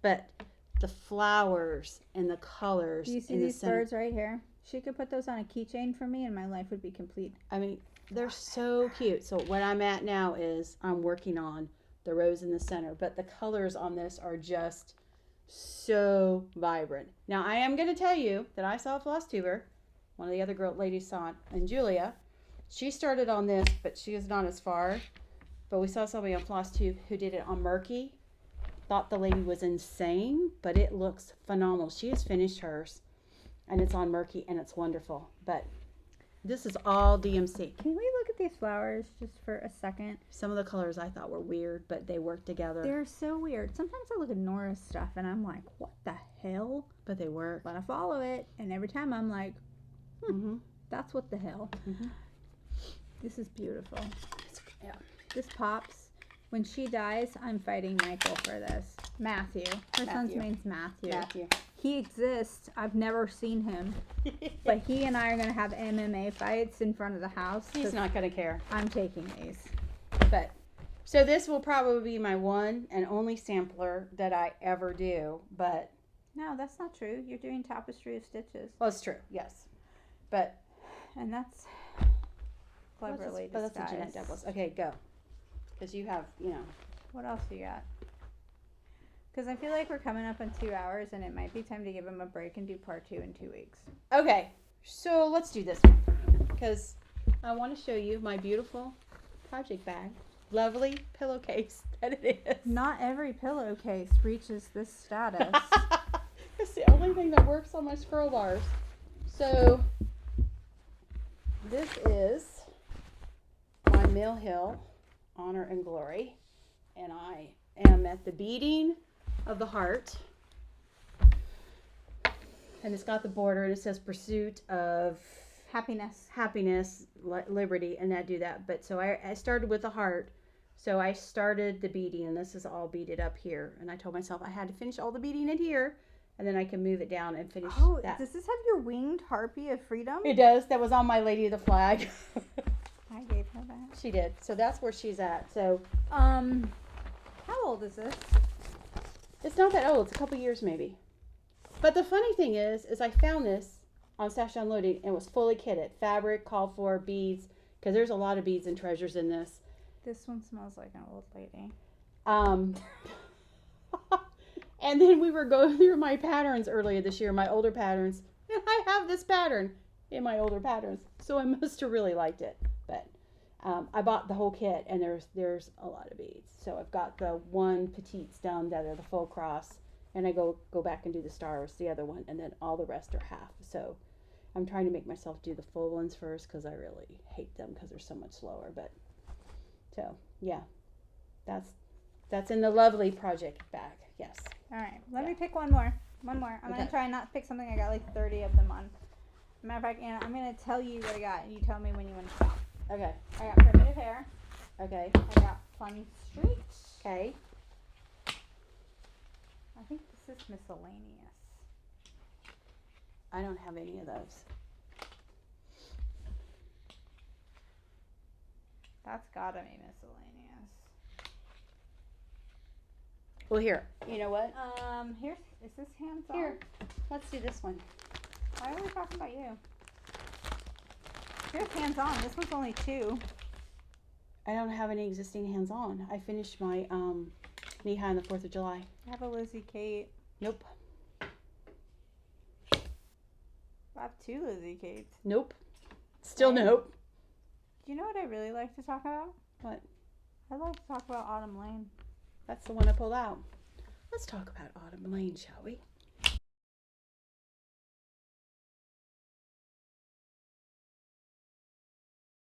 But the flowers and the colors Do you see in the these center. birds right here? She could put those on a keychain for me and my life would be complete. I mean, they're so cute. So what I'm at now is I'm working on the rose in the center, but the colors on this are just so vibrant. Now I am going to tell you that I saw a Flosstuber, one of the other ladies saw it, and Julia, she started on this, but she is not as far. But we saw somebody on Flosstube who did it on Murky. Thought the lady was insane, but it looks phenomenal. She has finished hers, and it's on Murky, and it's wonderful. But this is all DMC. Can we look at these flowers just for a second? Some of the colors I thought were weird, but they work together. They're so weird. Sometimes I look at Nora's stuff and I'm like, what the hell? But they work. But I follow it, and every time I'm like, that's what the hell. This is beautiful. Yeah. This pops. When she dies, I'm fighting Michael for this. Matthew. Her son's name's Matthew. Matthew. He exists. I've never seen him. But he and I are going to have MMA fights in front of the house. He's not going to care. I'm taking these. But, so this will probably be my one and only sampler that I ever do. But. No, that's not true. You're doing tapestry of stitches. Well, it's true. Yes. But. And that's cleverly But that's a disguised. Jeanette Douglas. Okay, go. Because you have, What else you got? Because I feel like we're coming up on 2 hours, and it might be time to give him a break and do part 2 in 2 weeks. Okay, so let's do this one. Because I want to show you my beautiful project bag. Lovely pillowcase that it is. Not every pillowcase reaches this status. It's the only thing that works on my scroll bars. So, this is my Mill Hill Honor and Glory. And I am at the beating of the heart. And it's got the border and it says pursuit of happiness, liberty, and I do that. But so I started with the heart. So I started the beading, and this is all beaded up here. And I told myself I had to finish all the beading in here, and then I can move it down and finish that. Does this have your winged harpy of freedom? It does. That was on my Lady of the Flag. I gave her that. She did. So that's where she's at. So how old is this? it's not that old. It's a couple years maybe. But the funny thing is I found this on Stash Unloading and it was fully kitted. Fabric, called for, beads, because there's a lot of beads and treasures in this. This one smells like an old lady. And then we were going through my patterns earlier this year, my older patterns, and I have this pattern in my older patterns. So I must have really liked it. But I bought the whole kit, and there's a lot of beads. So I've got the one petites done that are the full cross, and I go back and do the stars, the other one, and then all the rest are half. So I'm trying to make myself do the full ones first because I really hate them because they're so much slower. But so yeah, that's in the lovely project bag. Yes. All right, let me pick one more. I'm gonna try not to pick something I got like 30 of them on. Matter of fact, Anna, I'm gonna tell you what I got, and you tell me when you want to stop. Okay. I got primitive hair. Okay. I got plum street. Okay. I think this is miscellaneous. I don't have any of those. That's gotta be miscellaneous. Well, here. You know what? Is this hands-on? Here. Let's do this one. Why are we talking about you? Here's hands-on. This one's only 2. I don't have any existing hands-on. I finished my knee-high on the 4th of July. I have a Lizzie Kate. Nope. I have 2 Lizzie Kates. Nope. Still nope. Do you know what I really like to talk about? What? I like to talk about Autumn Lane. That's the one I pulled out. Let's talk about Autumn Lane, shall we?